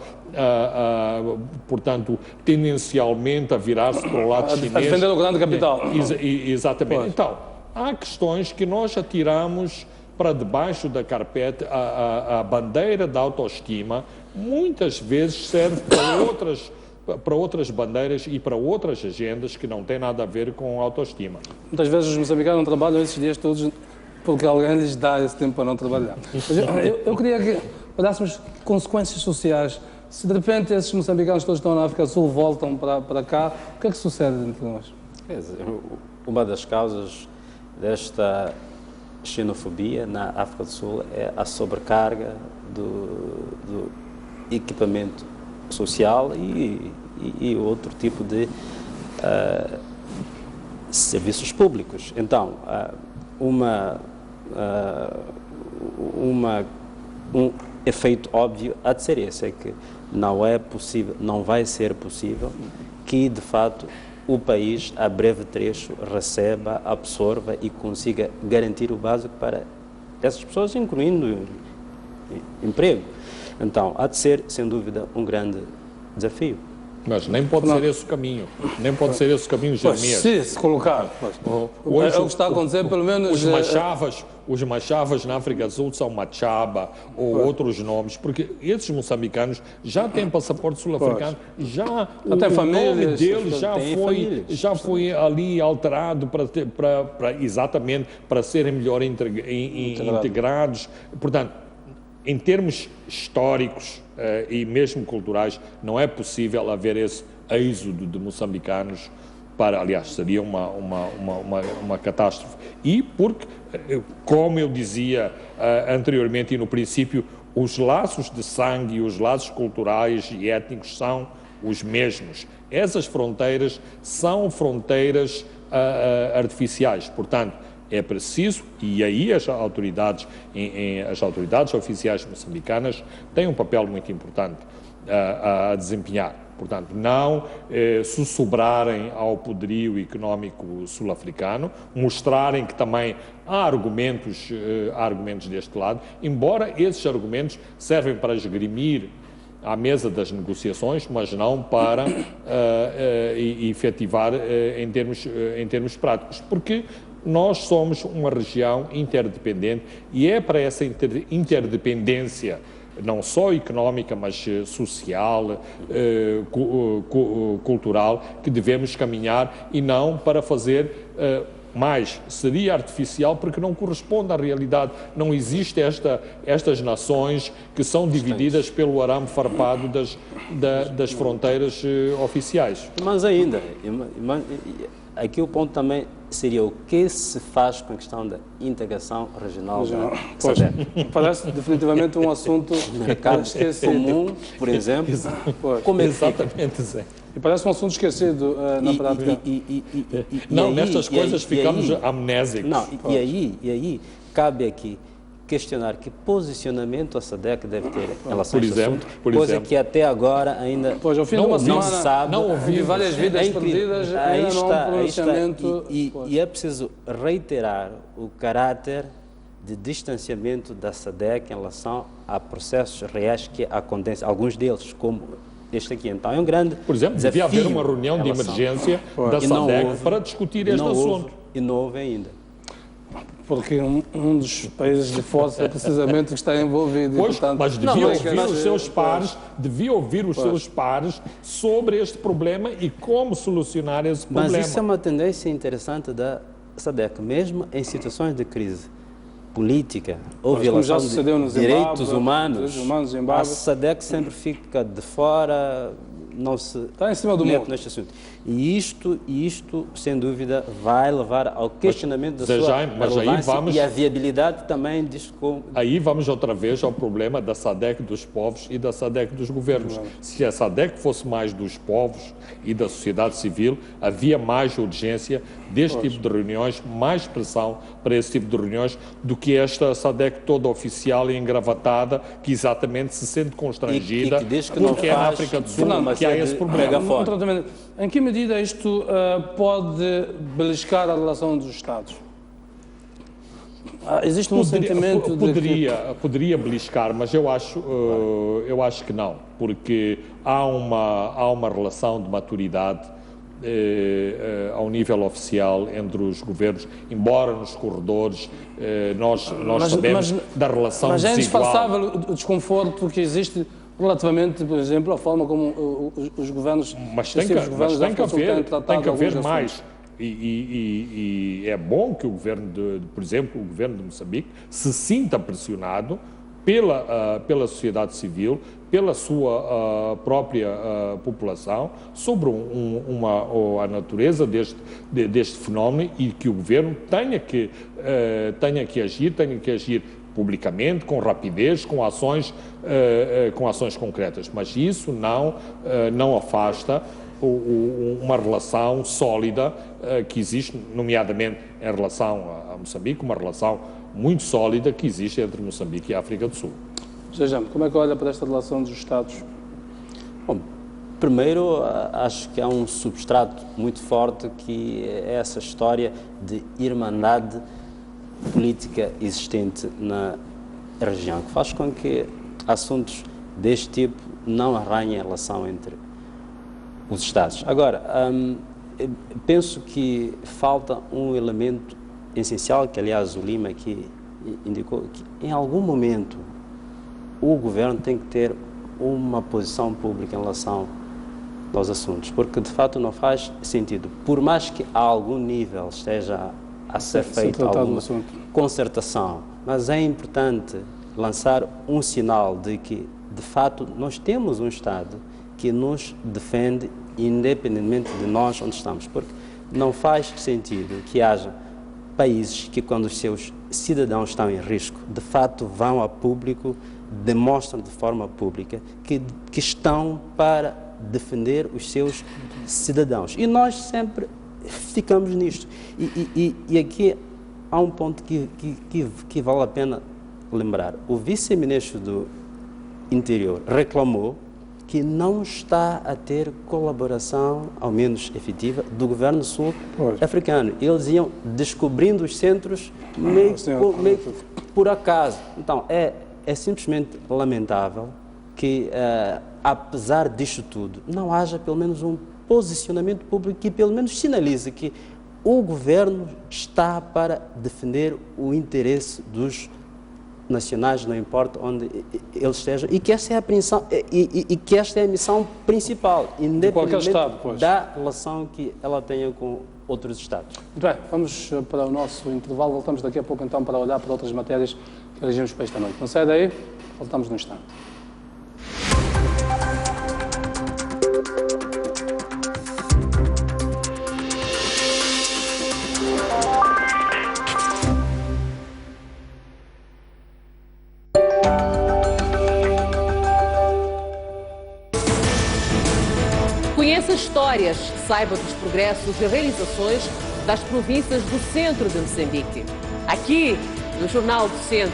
portanto, tendencialmente a virar-se para o lado chinês. A defender o grande capital. Exatamente. Pois. Então, há questões que nós atiramos para debaixo da carpete. A bandeira da autoestima muitas vezes serve para outras bandeiras e para outras agendas que não têm nada a ver com autoestima. Muitas vezes os moçambicanos não trabalham esses dias todos porque alguém lhes dá esse tempo para não trabalhar. Mas eu queria que olhássemos consequências sociais. Se de repente esses moçambicanos todos estão na África do Sul voltam para cá, o que é que sucede entre nós? Uma das causas desta xenofobia na África do Sul é a sobrecarga do equipamento social e outro tipo de serviços públicos. Então, um efeito óbvio há de ser esse, é que não vai ser possível que, de fato, o país, a breve trecho, receba, absorva e consiga garantir o básico para essas pessoas, incluindo emprego. Então, há de ser, sem dúvida, um grande desafio. Mas nem pode ser esse o caminho. Nem pode ser esse o caminho, Jeremias. Se colocar. Hoje, é o que está a acontecer, pelo menos... Os machavas na África do Sul são Machaba ou outros nomes, porque esses moçambicanos já têm passaporte sul-africano, já o nome deles já foi ali alterado exatamente para serem melhor integrados. Portanto, em termos históricos e mesmo culturais, não é possível haver esse êxodo de moçambicanos aliás, seria uma catástrofe. E porque, como eu dizia anteriormente e no princípio, os laços de sangue e os laços culturais e étnicos são os mesmos. Essas fronteiras são fronteiras artificiais, portanto, é preciso, e aí as autoridades oficiais moçambicanas têm um papel muito importante a desempenhar. Portanto, não sussurrarem ao poderio económico sul-africano, mostrarem que também há argumentos deste lado, embora esses argumentos servem para esgrimir à mesa das negociações, mas não para efetivar em termos práticos, porque nós somos uma região interdependente e é para essa interdependência, não só económica, mas social, cultural, que devemos caminhar e não para fazer mais. Seria artificial porque não corresponde à realidade. Não existe estas nações que são divididas pelo arame farpado das fronteiras oficiais. Mas ainda, aqui o ponto também seria o que se faz com a questão da integração regional da Pois, SADC. parece definitivamente um assunto Mercado esquecido. comum, por exemplo. Pois. Como é que fica? Exatamente, Zé. E parece um assunto esquecido na prática. Não, aí- nestas coisas aí- ficamos aí- amnésicos. Não, e aí cabe aqui questionar que posicionamento a SADC deve ter em relação a este assunto, coisa que até agora ainda Pois, ao fim de uma não semana, se sabe. não ouvi de várias vidas É incrível. perdidas, Aí ainda não há um está. pronunciamento. E é preciso reiterar o caráter de distanciamento da SADC em relação a processos reais que acontecem, alguns deles, como este aqui. Então é um grande Por exemplo, desafio devia haver uma reunião em de relação- emergência da E não SADC houve- para discutir e este não houve- assunto. E não houve ainda. Porque um dos países de força é precisamente o que está envolvido. Pois, e, portanto, mas devia mas- ouvir os seus pares, devia ouvir os seus pares sobre este problema e como solucionar esse Mas problema. isso é uma tendência interessante da SADC, mesmo em situações de crise política ou Pois, como já violação de sucedeu no Zimbábue, direitos humanos, direitos humanos, Zimbábue. a SADC sempre fica de fora, não se Está em cima do mete muro. neste assunto. E isto, sem dúvida, vai levar ao questionamento da Zé sua Jaime, mas aí relevância vamos- e a viabilidade também disto como... Aí vamos outra vez ao problema da SADC dos povos e da SADC dos governos. Se a SADC fosse mais dos povos e da sociedade civil, havia mais urgência deste tipo de reuniões, mais pressão para esse tipo de reuniões do que esta SADC toda oficial e engravatada, que exatamente se sente constrangida, E que diz que não porque é na faz África do Sul uma que há série esse de problema. megafone. Um tratamento. Em que medida isto pode beliscar a relação dos Estados? Existe um sentimento de que... Poderia beliscar, mas eu acho que não, porque há uma relação de maturidade ao nível oficial entre os governos, embora nos corredores nós sabemos da relação Mas é desigual. indispensável o desconforto que existe relativamente, por exemplo, à forma como os governos, Mas tem que tratado haver alguns mais. assuntos. E é bom que o governo, por exemplo, o governo de Moçambique, se sinta pressionado pela sociedade civil, pela sua própria população, sobre a natureza deste fenómeno e que o governo tenha que agir publicamente, com rapidez, com ações concretas. Mas isso não afasta uma relação sólida que existe, nomeadamente em relação a Moçambique, uma relação muito sólida que existe entre Moçambique e a África do Sul. Seja, como é que olha para esta relação dos Estados? Bom, primeiro, acho que há um substrato muito forte que é essa história de irmandade política existente na região, que faz com que assuntos deste tipo não arranhem a relação entre os Estados. Agora, penso que falta um elemento essencial, que aliás o Lima aqui indicou, que em algum momento o governo tem que ter uma posição pública em relação aos assuntos, porque de fato não faz sentido, por mais que a algum nível esteja a ser feita alguma concertação, mas é importante lançar um sinal de que de fato nós temos um Estado que nos defende independentemente de nós onde estamos, porque não faz sentido que haja países que, quando os seus cidadãos estão em risco, de fato vão a público, demonstram de forma pública que estão para defender os seus cidadãos. E nós sempre ficamos nisto. E aqui há um ponto que vale a pena lembrar. O vice-ministro do Interior reclamou que não está a ter colaboração, ao menos efetiva, do governo sul-africano. Eles iam descobrindo os centros meio por acaso. Então, é simplesmente lamentável que, apesar disto tudo, não haja pelo menos um posicionamento público que pelo menos sinalize que o governo está para defender o interesse dos nacionais, não importa onde eles estejam, e que esta é a que esta é a missão principal, independentemente da relação que ela tenha com outros Estados. Muito bem, vamos para o nosso intervalo, voltamos daqui a pouco então para olhar para outras matérias que elegemos para esta noite. Não sai daí, voltamos num instante. Conheça histórias, saiba dos progressos e realizações das províncias do centro de Moçambique. Aqui, no Jornal do Centro.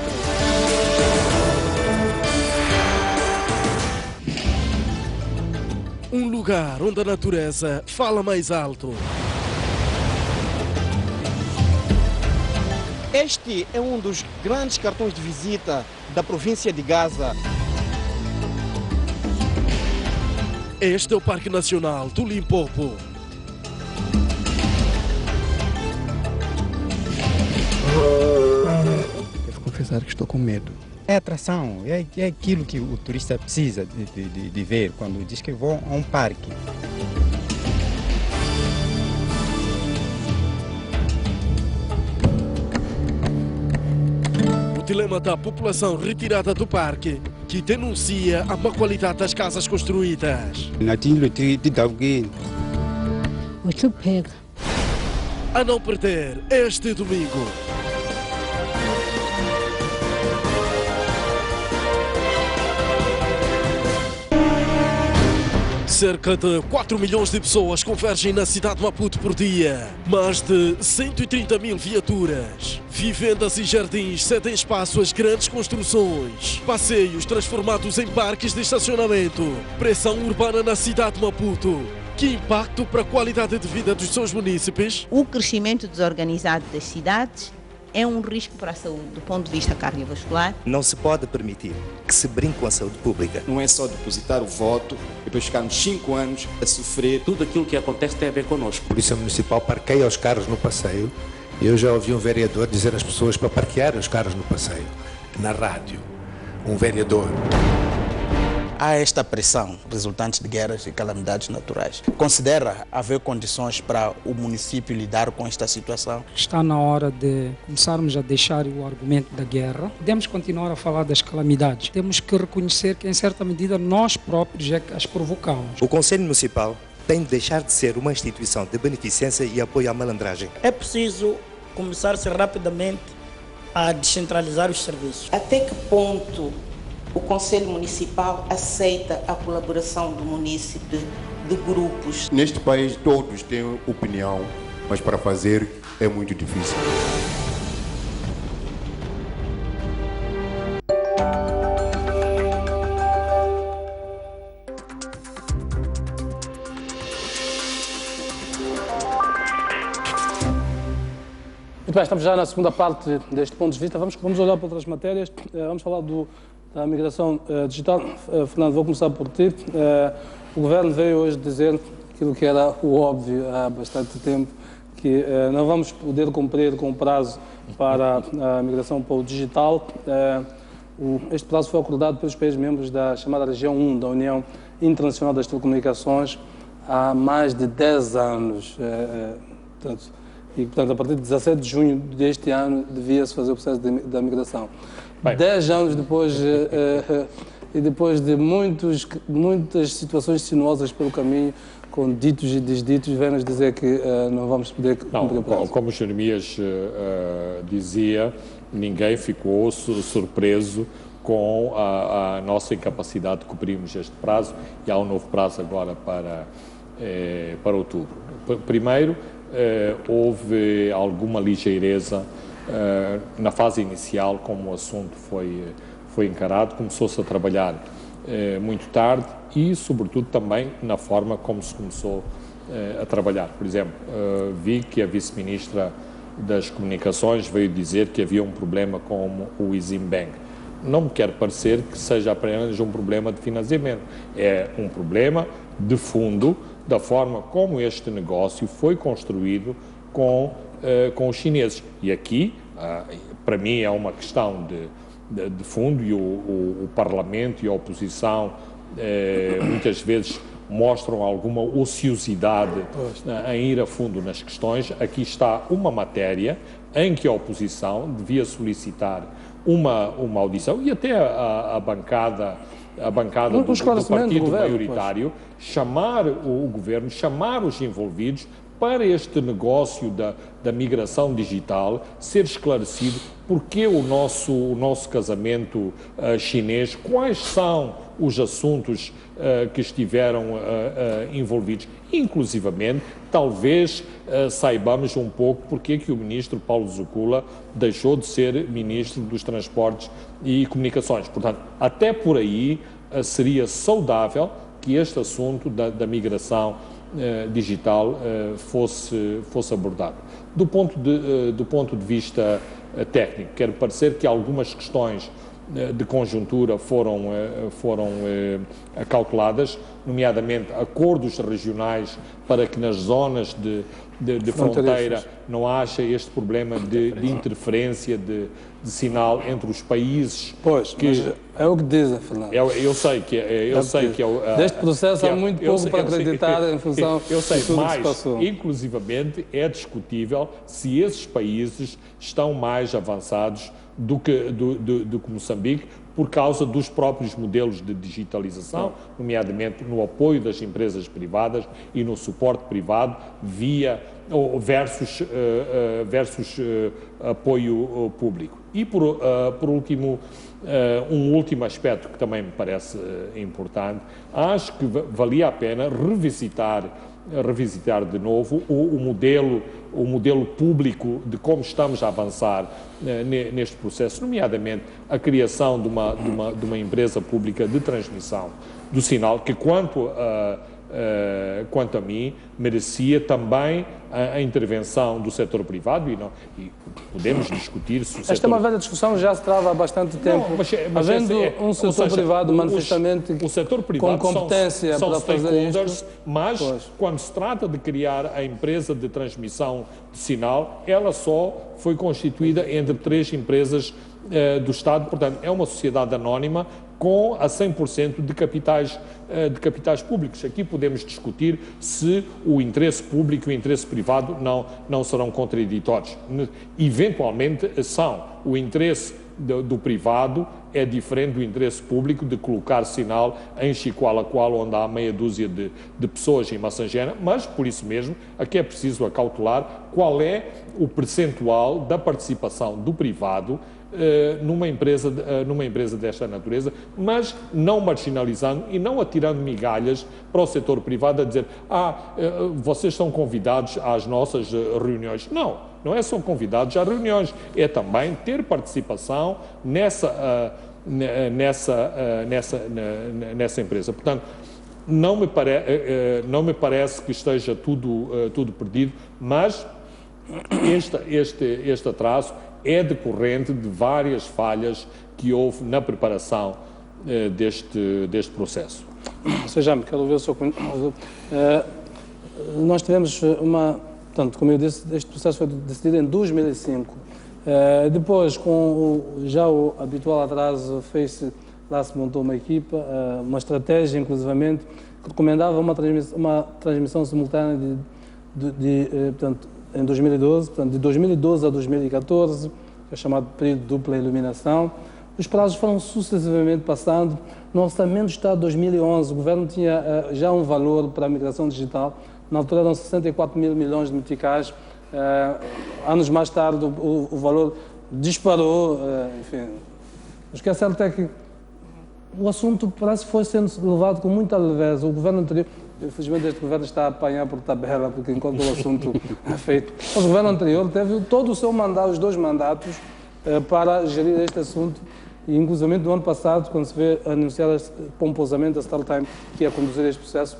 Um lugar onde a natureza fala mais alto. Este é um dos grandes cartões de visita da província de Gaza. Este é o Parque Nacional do Limpopo. Devo confessar que estou com medo. É atração, é aquilo que o turista precisa de ver quando diz que vou a um parque. O dilema da população retirada do parque, que denuncia a má qualidade das casas construídas. A não perder este domingo. Cerca de 4 milhões de pessoas convergem na cidade de Maputo por dia. Mais de 130 mil viaturas. Vivendas e jardins cedem espaço às grandes construções. Passeios transformados em parques de estacionamento. Pressão urbana na cidade de Maputo. Que impacto para a qualidade de vida dos seus munícipes? O crescimento desorganizado das cidades é um risco para a saúde do ponto de vista cardiovascular. Não se pode permitir que se brinque com a saúde pública. Não é só depositar o voto e depois ficarmos 5 anos a sofrer. Tudo aquilo que acontece tem a ver connosco. A Polícia Municipal parqueia os carros no passeio. Eu já ouvi um vereador dizer às pessoas para parquear os carros no passeio. Na rádio, um vereador. Há esta pressão resultante de guerras e calamidades naturais. Considera haver condições para o município lidar com esta situação? Está na hora de começarmos a deixar o argumento da guerra. Podemos continuar a falar das calamidades. Temos que reconhecer que, em certa medida, nós próprios é que as provocamos. O Conselho Municipal tem de deixar de ser uma instituição de beneficência e apoio à malandragem. É preciso começar-se rapidamente a descentralizar os serviços. Até que ponto o Conselho Municipal aceita a colaboração do munícipe de grupos? Neste país todos têm opinião, mas para fazer é muito difícil. Muito bem, estamos já na segunda parte deste ponto de vista. Vamos olhar para outras matérias. Vamos falar da migração digital. Fernando, vou começar por ti. O Governo veio hoje dizer aquilo que era o óbvio há bastante tempo, que não vamos poder cumprir com o prazo para a migração para o digital. Este prazo foi acordado pelos países membros da chamada Região 1 da União Internacional das Telecomunicações há mais de 10 anos. Portanto, a partir de 17 de junho deste ano, devia-se fazer o processo da migração. 10 anos depois, e depois de muitas situações sinuosas pelo caminho, com ditos e desditos, vem-nos dizer que não vamos poder cumprir o prazo. Como o Jeremias dizia, ninguém ficou surpreso com a nossa incapacidade de cumprirmos este prazo, e há um novo prazo agora para outubro. Primeiro, houve alguma ligeireza na fase inicial, como o assunto foi encarado, começou-se a trabalhar muito tarde e, sobretudo, também na forma como se começou a trabalhar. Por exemplo, vi que a vice-ministra das Comunicações veio dizer que havia um problema com o Eximbank. Não me quer parecer que seja apenas um problema de financiamento, é um problema de fundo da forma como este negócio foi construído com os chineses. E aqui, para mim, é uma questão de fundo, e o Parlamento e a oposição muitas vezes mostram alguma ociosidade em ir a fundo nas questões. Aqui está uma matéria em que a oposição devia solicitar uma audição, e até a bancada do partido maioritário chamar o governo, chamar os envolvidos para este negócio da migração digital ser esclarecido. Porque o nosso casamento chinês, quais são os assuntos que estiveram envolvidos, inclusivamente, talvez saibamos um pouco porque que o ministro Paulo Zucula deixou de ser ministro dos Transportes e Comunicações. Portanto, até por aí seria saudável que este assunto da migração digital fosse abordado. Do ponto de vista técnico, quero parecer que algumas questões de conjuntura foram calculadas, nomeadamente acordos regionais para que nas zonas de fronteira não haja este problema de interferência de sinal entre os países. Pois, mas é o que dizem, Fernando. Eu sei que é deste processo há muito pouco para acreditar em função de tudo que se passou. Inclusivamente, é discutível se esses países estão mais avançados do que Moçambique, por causa dos próprios modelos de digitalização, nomeadamente no apoio das empresas privadas e no suporte privado versus apoio público. E, por último, um último aspecto que também me parece importante, acho que valia a pena revisitar de novo o modelo público de como estamos a avançar neste processo, nomeadamente a criação de uma empresa pública de transmissão do sinal, que quanto a mim merecia também a intervenção do setor privado, e podemos discutir se o setor... Esta é uma velha discussão, já se trava há bastante tempo. Havendo um setor privado manifestamente com competência para fazer isto, mas quando se trata de criar a empresa de transmissão de sinal, ela só foi constituída entre 3 empresas do Estado, portanto é uma sociedade anónima com a 100% de capitais públicos. Aqui podemos discutir se o interesse público e o interesse privado não serão contraditórios. Eventualmente são. O interesse do privado é diferente do interesse público de colocar sinal em Chicoalacoal, onde há meia dúzia de pessoas em Massangena, mas, por isso mesmo, aqui é preciso acautelar qual é o percentual da participação do privado numa empresa desta natureza, mas não marginalizando e não atirando migalhas para o setor privado a dizer vocês são convidados às nossas reuniões. Não é só convidados às reuniões, é também ter participação nessa empresa. Portanto, não me parece que esteja tudo perdido, mas este atraso é decorrente de várias falhas que houve na preparação deste processo. Sejam, quero ver o seu comentário. Nós tivemos portanto, como eu disse, este processo foi decidido em 2005. Depois, com já o habitual atraso, lá se montou uma equipa, uma estratégia, inclusivamente, que recomendava uma transmissão simultânea portanto, em 2012, portanto, de 2012 a 2014, que é chamado período de dupla iluminação. Os prazos foram sucessivamente passando. No Orçamento do Estado de 2011, o Governo tinha já um valor para a migração digital. Na altura eram 64 mil milhões de meticais. Anos mais tarde o valor disparou. Enfim, o que é certo é que o assunto parece que foi sendo levado com muita leveza. O governo anterior, infelizmente este governo está a apanhar por tabela, porque enquanto o assunto é feito. Mas o governo anterior teve todo o seu mandato, os 2 mandatos, para gerir este assunto. E, inclusive, no ano passado, quando se vê anunciada pomposamente a StarTime que ia conduzir este processo,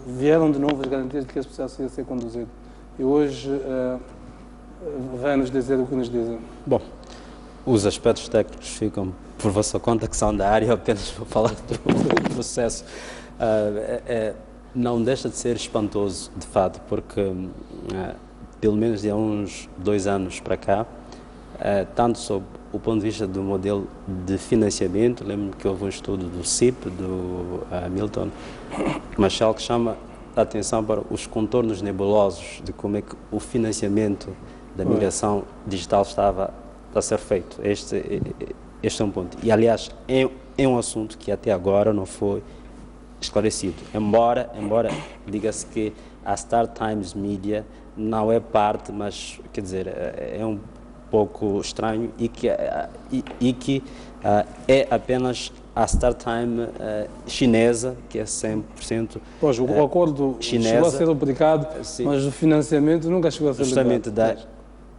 vieram de novo as garantias de que este processo ia ser conduzido. E hoje vai-nos dizer o que nos dizem. Bom, os aspectos técnicos ficam por vossa conta, que são da área, apenas vou falar do processo. Não deixa de ser espantoso, de fato, porque pelo menos de há uns 2 anos para cá, tanto sob o ponto de vista do modelo de financiamento, lembro-me que houve um estudo do CIP, do Milton Machel, que chama a atenção para os contornos nebulosos de como é que o financiamento da migração digital estava a ser feito. Este é um ponto. E, aliás, é um assunto que até agora não foi esclarecido. Embora diga-se que a Star Times Media não é parte, mas, quer dizer, é um pouco estranho e que é apenas a StarTime chinesa, que é 100% pois, o acordo chinesa, chegou a ser publicado, mas o financiamento nunca chegou a ser justamente da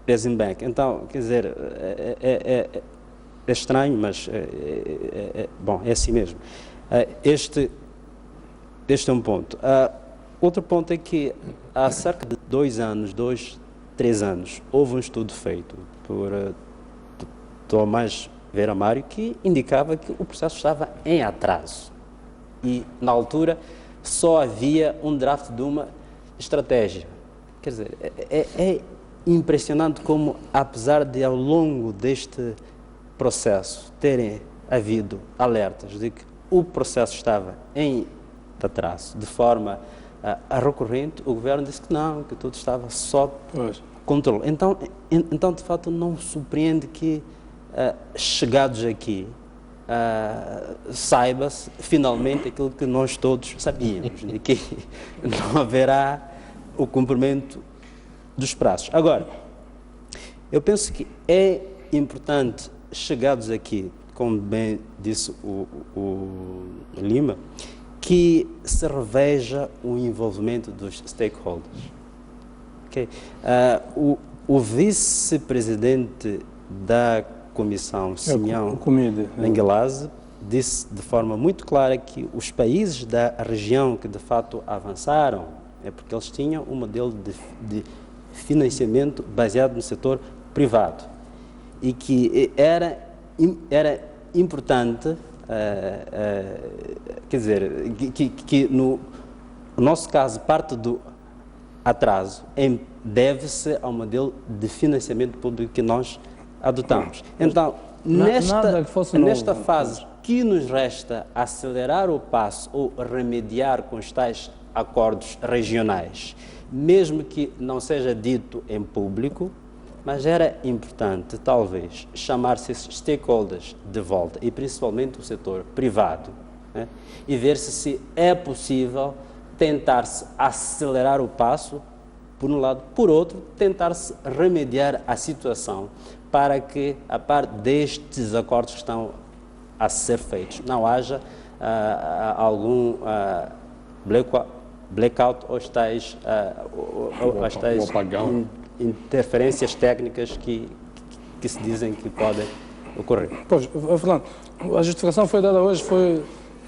Exim Bank. Então, quer dizer, é estranho, mas bom, é assim mesmo. Este é um ponto. Outro ponto é que há cerca de 3 anos, houve um estudo feito por Tomás Vera Mário que indicava que o processo estava em atraso. E, na altura, só havia um draft de uma estratégia. Quer dizer, é impressionante como, apesar de, ao longo deste processo, terem havido alertas de que o processo estava em atraso, de forma recorrente, o governo disse que não, que tudo estava sob controle. Então, de fato, não surpreende que, chegados aqui, saiba-se finalmente aquilo que nós todos sabíamos, de que não haverá o cumprimento dos prazos. Agora, eu penso que é importante, chegados aqui, como bem disse o Lima, que se reveja o envolvimento dos stakeholders. Okay? O vice-presidente da Comissão, Simeão Mengelase, disse de forma muito clara que os países da região que de fato avançaram é porque eles tinham um modelo de financiamento baseado no setor privado e que era importante, quer dizer, que no nosso caso parte do atraso deve-se ao modelo de financiamento público que nós adotamos. Então, nesta fase que nos resta acelerar o passo ou remediar com os tais acordos regionais, mesmo que não seja dito em público, mas era importante, talvez, chamar-se esses stakeholders de volta, e principalmente o setor privado, né? E ver se é possível tentar-se acelerar o passo, por um lado, por outro, tentar-se remediar a situação para que, a par destes acordos que estão a ser feitos, não haja algum blackout ou as tais interferências técnicas que se dizem que podem ocorrer. Pois, Fernando, a justificação foi dada hoje,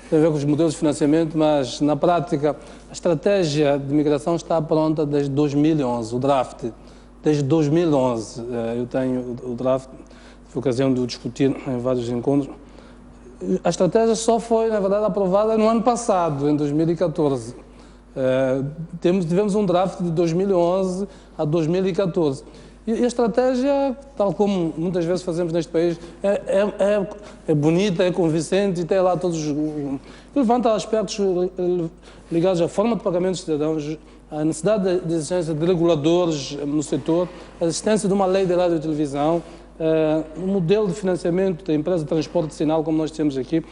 tem a ver com os modelos de financiamento, mas na prática a estratégia de migração está pronta desde 2011, o draft, desde 2011. Eu tenho o draft, foi ocasião de o discutir em vários encontros. A estratégia só foi, na verdade, aprovada no ano passado, em 2014. Tivemos um draft de 2011 a 2014. E a estratégia, tal como muitas vezes fazemos neste país, é bonita, é convincente e tem lá todos levanta aspectos ligados à forma de pagamento dos cidadãos, à necessidade de existência de reguladores no setor, a existência de uma lei de rádio e televisão, um modelo de financiamento da empresa de transporte de sinal, como nós temos aqui,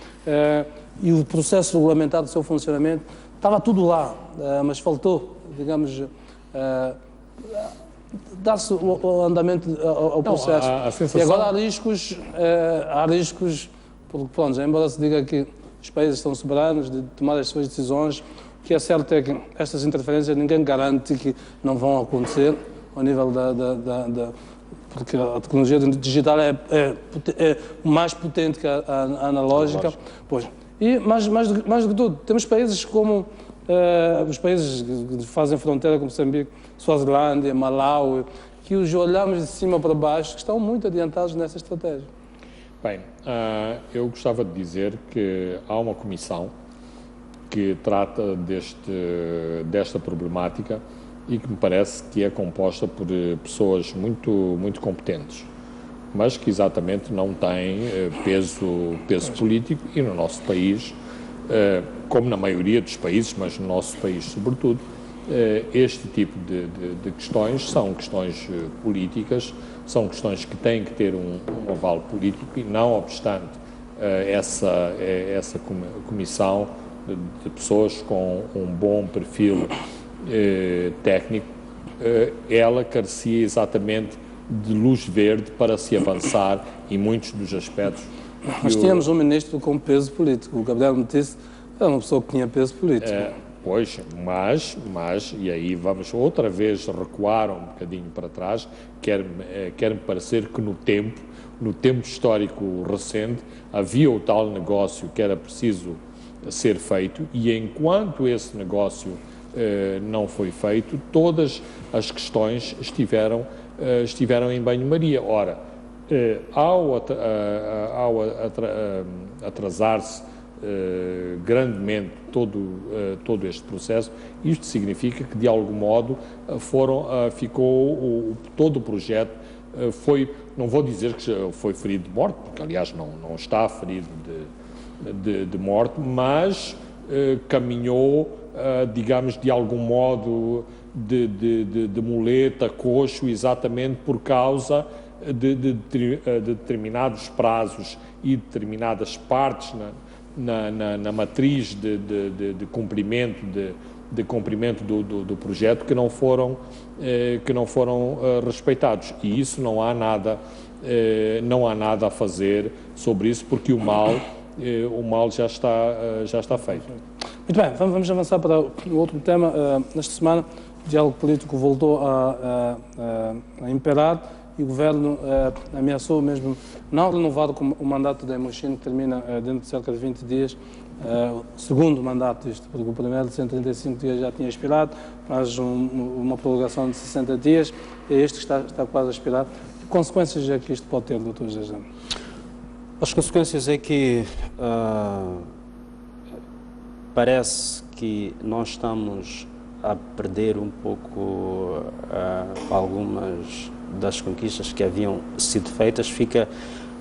e o processo regulamentar do seu funcionamento. Estava tudo lá, mas faltou, digamos, dar-se o andamento ao processo. E agora há riscos, porque, pronto, embora se diga que os países são soberanos de tomar as suas decisões. O que é certo é que estas interferências ninguém garante que não vão acontecer ao nível porque a tecnologia digital é mais potente que a analógica. Pois. E mais do que tudo, temos países como os países que fazem fronteira com Moçambique, Suazilândia, Malawi, que os olhamos de cima para baixo, que estão muito adiantados nessa estratégia. Bem, eu gostava de dizer que há uma comissão que trata desta problemática e que me parece que é composta por pessoas muito competentes, mas que exatamente não têm peso político e no nosso país, como na maioria dos países, mas no nosso país sobretudo, este tipo de questões são questões políticas, são questões que têm que ter um aval político e não obstante essa comissão de pessoas com um bom perfil técnico, ela carecia exatamente de luz verde para se avançar em muitos dos aspectos. Nós tínhamos um ministro com peso político, o Gabriel Metisse era uma pessoa que tinha peso político. Pois, mas, e aí vamos outra vez recuar um bocadinho para trás, quer-me parecer que no tempo histórico recente, havia o tal negócio que era preciso ser feito e enquanto esse negócio não foi feito, todas as questões estiveram em banho-maria. Ora, ao atrasar-se grandemente todo este processo, isto significa que de algum modo ficou todo o projeto não vou dizer que foi ferido de morte, porque aliás não está ferido de morte, mas caminhou, digamos, de algum modo de muleta, coxo, exatamente por causa de determinados prazos e determinadas partes na matriz de cumprimento do projeto que não foram respeitados. E isso não há nada a fazer sobre isso, porque o mal já está feito. Muito bem, vamos avançar para o outro tema. Nesta semana, o diálogo político voltou a imperar e o governo ameaçou mesmo não renovar o mandato da Emochin, que termina dentro de cerca de 20 dias, o segundo mandato, porque o primeiro de 135 dias já tinha expirado, mas uma prorrogação de 60 dias, e este está quase a expirar. Que consequências é que isto pode ter, Dr. José Jane? As consequências é que parece que nós estamos a perder um pouco algumas das conquistas que haviam sido feitas. Fica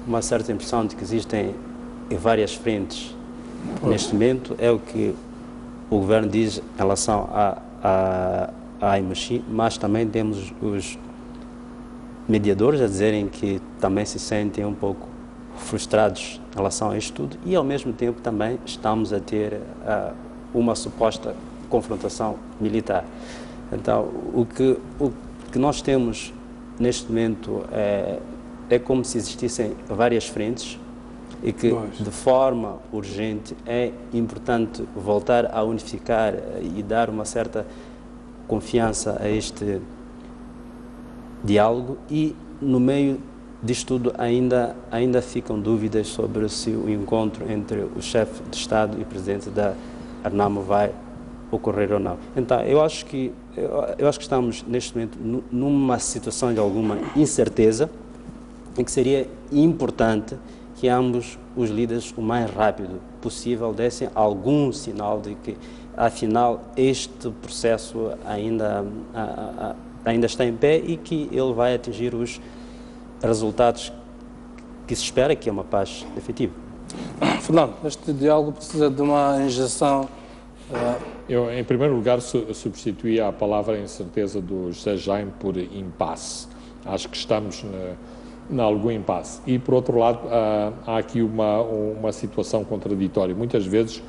uma certa impressão de que existem várias frentes neste momento, é o que o governo diz em relação à Emochin, mas também temos os mediadores a dizerem que também se sentem um pouco frustrados em relação a isto tudo e ao mesmo tempo também estamos a ter uma suposta confrontação militar. Então, o que nós temos neste momento é como se existissem várias frentes e que de forma urgente é importante voltar a unificar e dar uma certa confiança a este diálogo e no meio disto tudo ainda ficam dúvidas sobre se o encontro entre o chefe de Estado e o presidente da Renamo vai ocorrer ou não. Então, eu acho que estamos neste momento numa situação de alguma incerteza em que seria importante que ambos os líderes, o mais rápido possível, dessem algum sinal de que, afinal, este processo ainda está em pé e que ele vai atingir os resultados que se espera, que é uma paz efetiva. Fernando, este diálogo precisa de uma injeção. Eu, em primeiro lugar, substituí a palavra incerteza do José Jaime por impasse. Acho que estamos em algum impasse. E, por outro lado, há aqui uma situação contraditória. Muitas vezes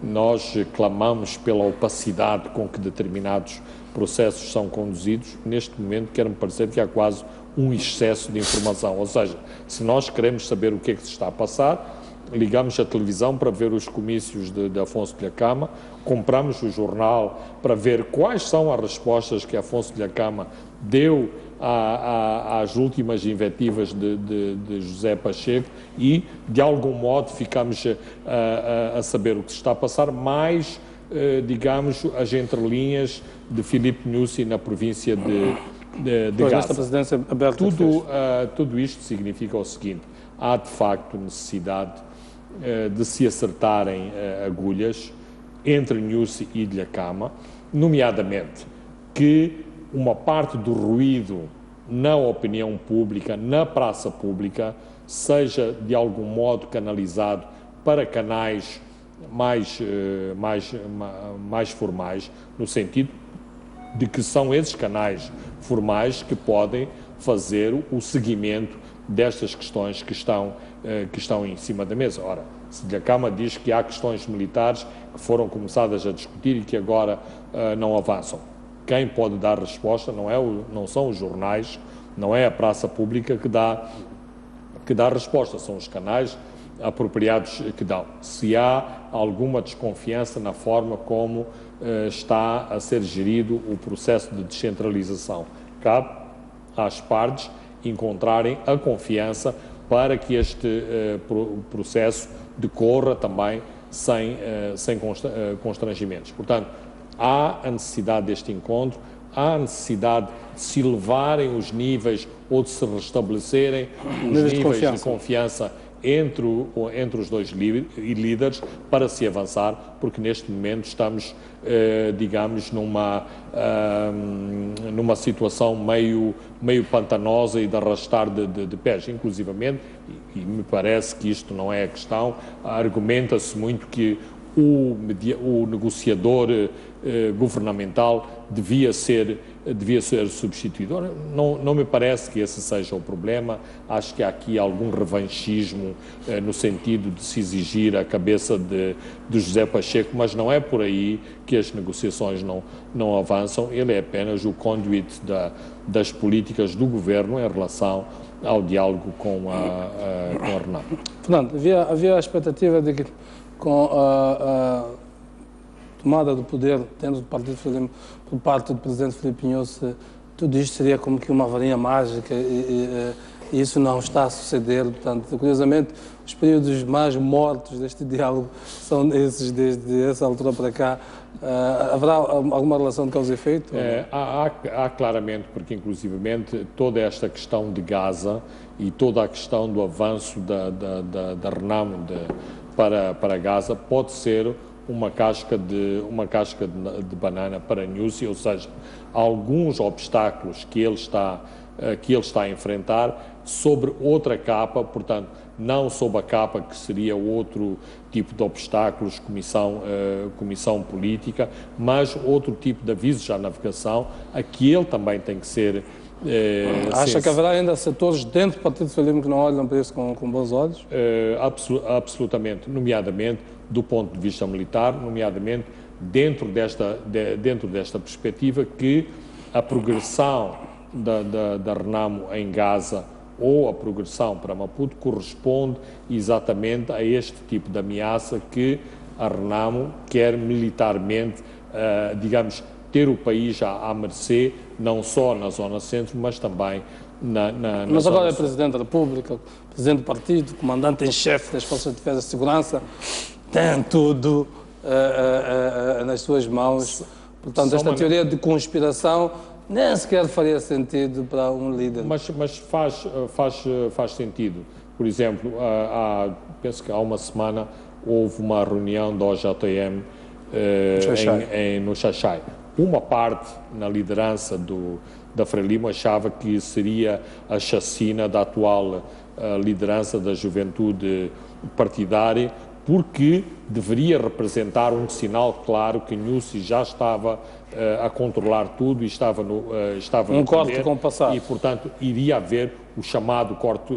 nós clamamos pela opacidade com que determinados processos são conduzidos. Neste momento, quer-me parecer que há quase um excesso de informação. Ou seja, se nós queremos saber o que é que se está a passar, ligamos a televisão para ver os comícios de Afonso Dhlakama, compramos o jornal para ver quais são as respostas que Afonso Dhlakama deu às últimas invectivas de José Pacheco e, de algum modo, ficamos a saber o que se está a passar, mais, digamos, as entrelinhas de Filipe Nyusi na província de Gaza. Esta presidência aberta tudo isto significa o seguinte: há, de facto, necessidade de se acertarem agulhas entre Nyusi e Dhlakama, nomeadamente que uma parte do ruído na opinião pública, na praça pública, seja de algum modo canalizado para canais mais formais, no sentido de que são esses canais formais que podem fazer o seguimento destas questões que estão em cima da mesa. Ora, se Dhlakama diz que há questões militares que foram começadas a discutir e que agora não avançam, quem pode dar resposta não são os jornais, não é a praça pública que dá resposta, são os canais apropriados que dão. Se há alguma desconfiança na forma como está a ser gerido o processo de descentralização, cabe às partes encontrarem a confiança para que este processo decorra também sem constrangimentos. Portanto, há a necessidade deste encontro, há a necessidade de se elevarem os níveis ou de se restabelecerem os níveis de confiança entre os dois líderes para se avançar, porque neste momento estamos, digamos, numa situação meio pantanosa e de arrastar de pés, inclusivamente, e me parece que isto não é a questão, argumenta-se muito que o negociador governamental devia ser substituído. Ora, não me parece que esse seja o problema. Acho que há aqui algum revanchismo no sentido de se exigir a cabeça de José Pacheco, mas não é por aí que as negociações não avançam. Ele é apenas o conduit das políticas do governo em relação ao diálogo com a Renato. Fernando, havia a expectativa de que com a tomada do poder dentro do Partido Frelimo por parte do presidente Filipe Nyusi, tudo isto seria como que uma varinha mágica e isso não está a suceder. Portanto, curiosamente, os períodos mais mortos deste diálogo são esses desde essa altura para cá. Haverá alguma relação de causa e efeito? Há claramente, porque inclusivamente toda esta questão de Gaza e toda a questão do avanço da Renamo para Gaza pode ser uma casca de banana para Nyusi, ou seja, alguns obstáculos que ele está a enfrentar sobre outra capa, portanto, não sob a capa que seria outro tipo de obstáculos, comissão política, mas outro tipo de avisos à navegação, a que ele também tem que ser... Acha que haverá ainda setores dentro do Partido Frelimo que não olham para isso com bons olhos? Absolutamente, nomeadamente do ponto de vista militar, nomeadamente dentro desta perspectiva que a progressão da Renamo em Gaza ou a progressão para Maputo corresponde exatamente a este tipo de ameaça que a Renamo quer militarmente, digamos, ter o país à mercê, não só na zona centro, mas também na Mas zona agora é sul. Presidente da República, Presidente do Partido, Comandante em Chefe das Forças de Defesa e Segurança, tem tudo nas suas mãos. Portanto, esta teoria de conspiração nem sequer faria sentido para um líder. Mas faz sentido. Por exemplo, penso que há uma semana houve uma reunião da OJM no Xaixai. Uma parte na liderança da Frelimo achava que seria a chacina da atual liderança da juventude partidária, porque deveria representar um sinal claro que Nyusi já estava a controlar tudo e estava no corte com o passado. E, portanto, iria haver o chamado corte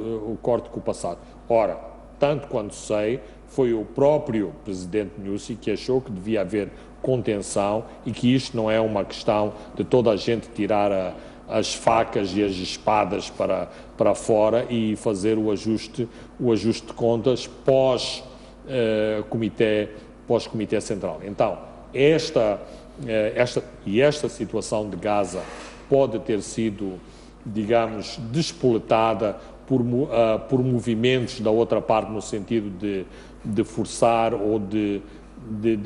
com o passado. Ora, tanto quanto sei, foi o próprio presidente Nyusi que achou que devia haver contenção e que isto não é uma questão de toda a gente tirar as facas e as espadas para fora e fazer o ajuste de contas pós-comitê central. Então, esta situação de Gaza pode ter sido, digamos, despoletada por movimentos da outra parte, no sentido de forçar ou de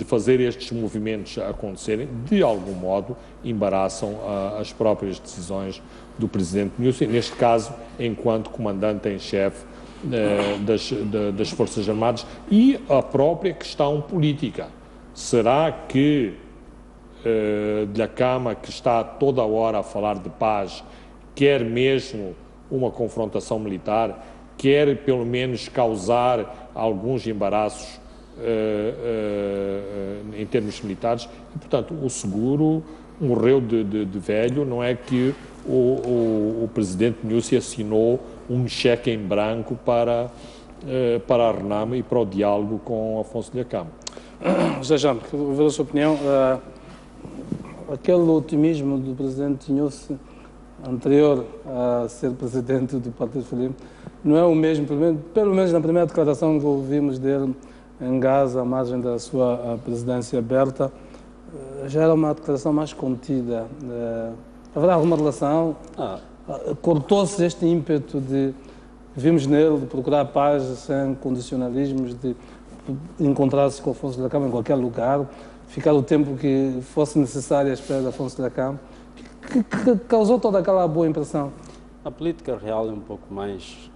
fazer estes movimentos acontecerem, de algum modo embaraçam as próprias decisões do presidente Nyusi, neste caso, enquanto comandante em chefe das Forças Armadas, e a própria questão política. Será que Dhlakama, que está toda hora a falar de paz, quer mesmo uma confrontação militar, quer pelo menos causar alguns embaraços em termos militares? E, portanto, o seguro morreu de velho. Não é que o presidente Nyusi assinou um cheque em branco para a RENAM e para o diálogo com Afonso Dhlakama. José Jean, quero ver a sua opinião. Aquele otimismo do presidente Nyusi anterior a ser presidente do Partido Frelimo não é o mesmo, pelo menos na primeira declaração que ouvimos dele em Gaza, à margem da sua presidência aberta, já era uma declaração mais contida. Haverá alguma relação? Cortou-se este ímpeto vimos nele, de procurar paz sem condicionalismos, de encontrar-se com Afonso Dhlakama em qualquer lugar, ficar o tempo que fosse necessário à espera de Afonso Dhlakama, que causou toda aquela boa impressão. A política real é um pouco mais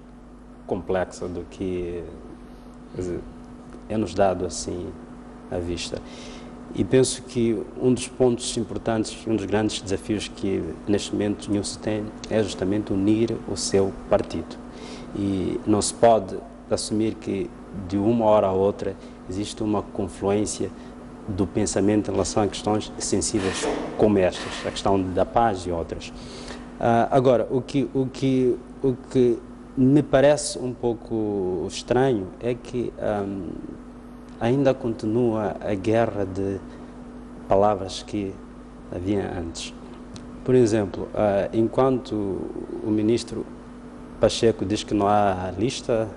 complexa do que é-nos dado assim à vista. E penso que um dos pontos importantes, um dos grandes desafios que neste momento Nyusi tem é justamente unir o seu partido. E não se pode assumir que de uma hora a outra existe uma confluência do pensamento em relação a questões sensíveis como estas, a questão da paz e outras. Agora, o que me parece um pouco estranho é que ainda continua a guerra de palavras que havia antes. Por exemplo, enquanto o ministro Pacheco diz que não há lista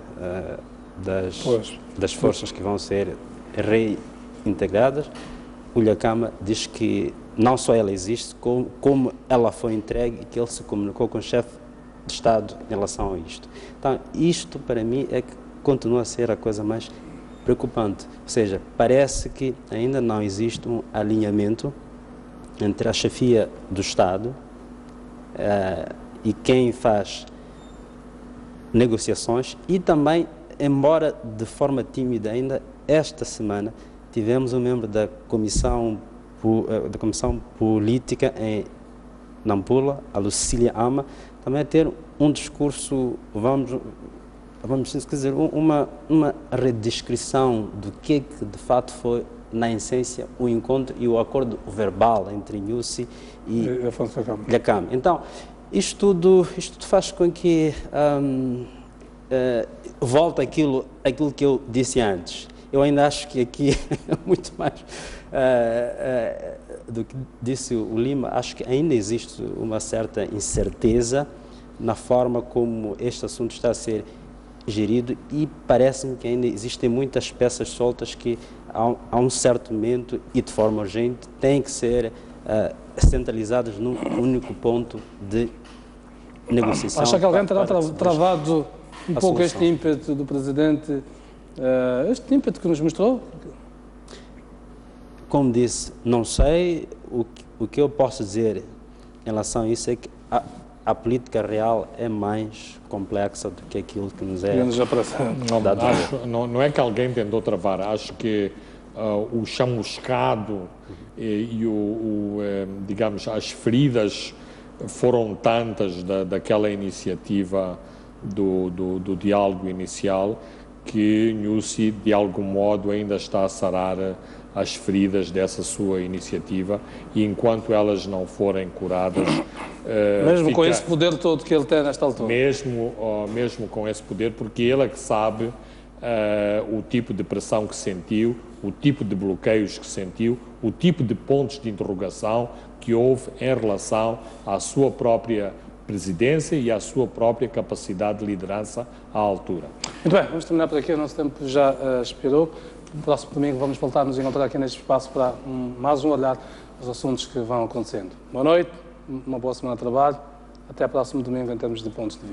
das forças que vão ser reintegradas, o Dhlakama diz que não só ela existe, como ela foi entregue e que ele se comunicou com o chefe de Estado em relação a isto. Então, isto para mim é que continua a ser a coisa mais preocupante. Ou seja, parece que ainda não existe um alinhamento entre a chefia do Estado e quem faz negociações, e também, embora de forma tímida ainda, esta semana tivemos um membro da Comissão Política em Nampula, a Lucília Ama, também a ter um discurso, vamos dizer, uma redescrição do que de fato foi, na essência, o encontro e o acordo verbal entre Nyusi e Dhlakama. Então, isto tudo faz com que volte aquilo que eu disse antes. Eu ainda acho que aqui é muito mais do que disse o Lima. Acho que ainda existe uma certa incerteza na forma como este assunto está a ser gerido, e parece-me que ainda existem muitas peças soltas que, a um certo momento e de forma urgente, têm que ser centralizadas num único ponto de negociação. Acha que alguém terá travado um pouco este ímpeto do Presidente, este ímpeto que nos mostrou? Como disse, não sei. O que eu posso dizer em relação a isso é que a política real é mais complexa do que aquilo que nos é dado. Não é que alguém tentou travar, acho que o chamuscado digamos, as feridas foram tantas daquela iniciativa do diálogo inicial, que Nyusi, de algum modo, ainda está a sarar as feridas dessa sua iniciativa, e enquanto elas não forem curadas... mesmo com esse poder todo que ele tem nesta altura? Mesmo com esse poder, porque ele é que sabe o tipo de pressão que sentiu, o tipo de bloqueios que sentiu, o tipo de pontos de interrogação que houve em relação à sua própria presidência e à sua própria capacidade de liderança à altura. Muito bem, vamos terminar por aqui, o nosso tempo já expirou. No próximo domingo vamos voltar a nos encontrar aqui neste espaço para mais um olhar aos assuntos que vão acontecendo. Boa noite, uma boa semana de trabalho, até próximo domingo em termos de pontos de vista.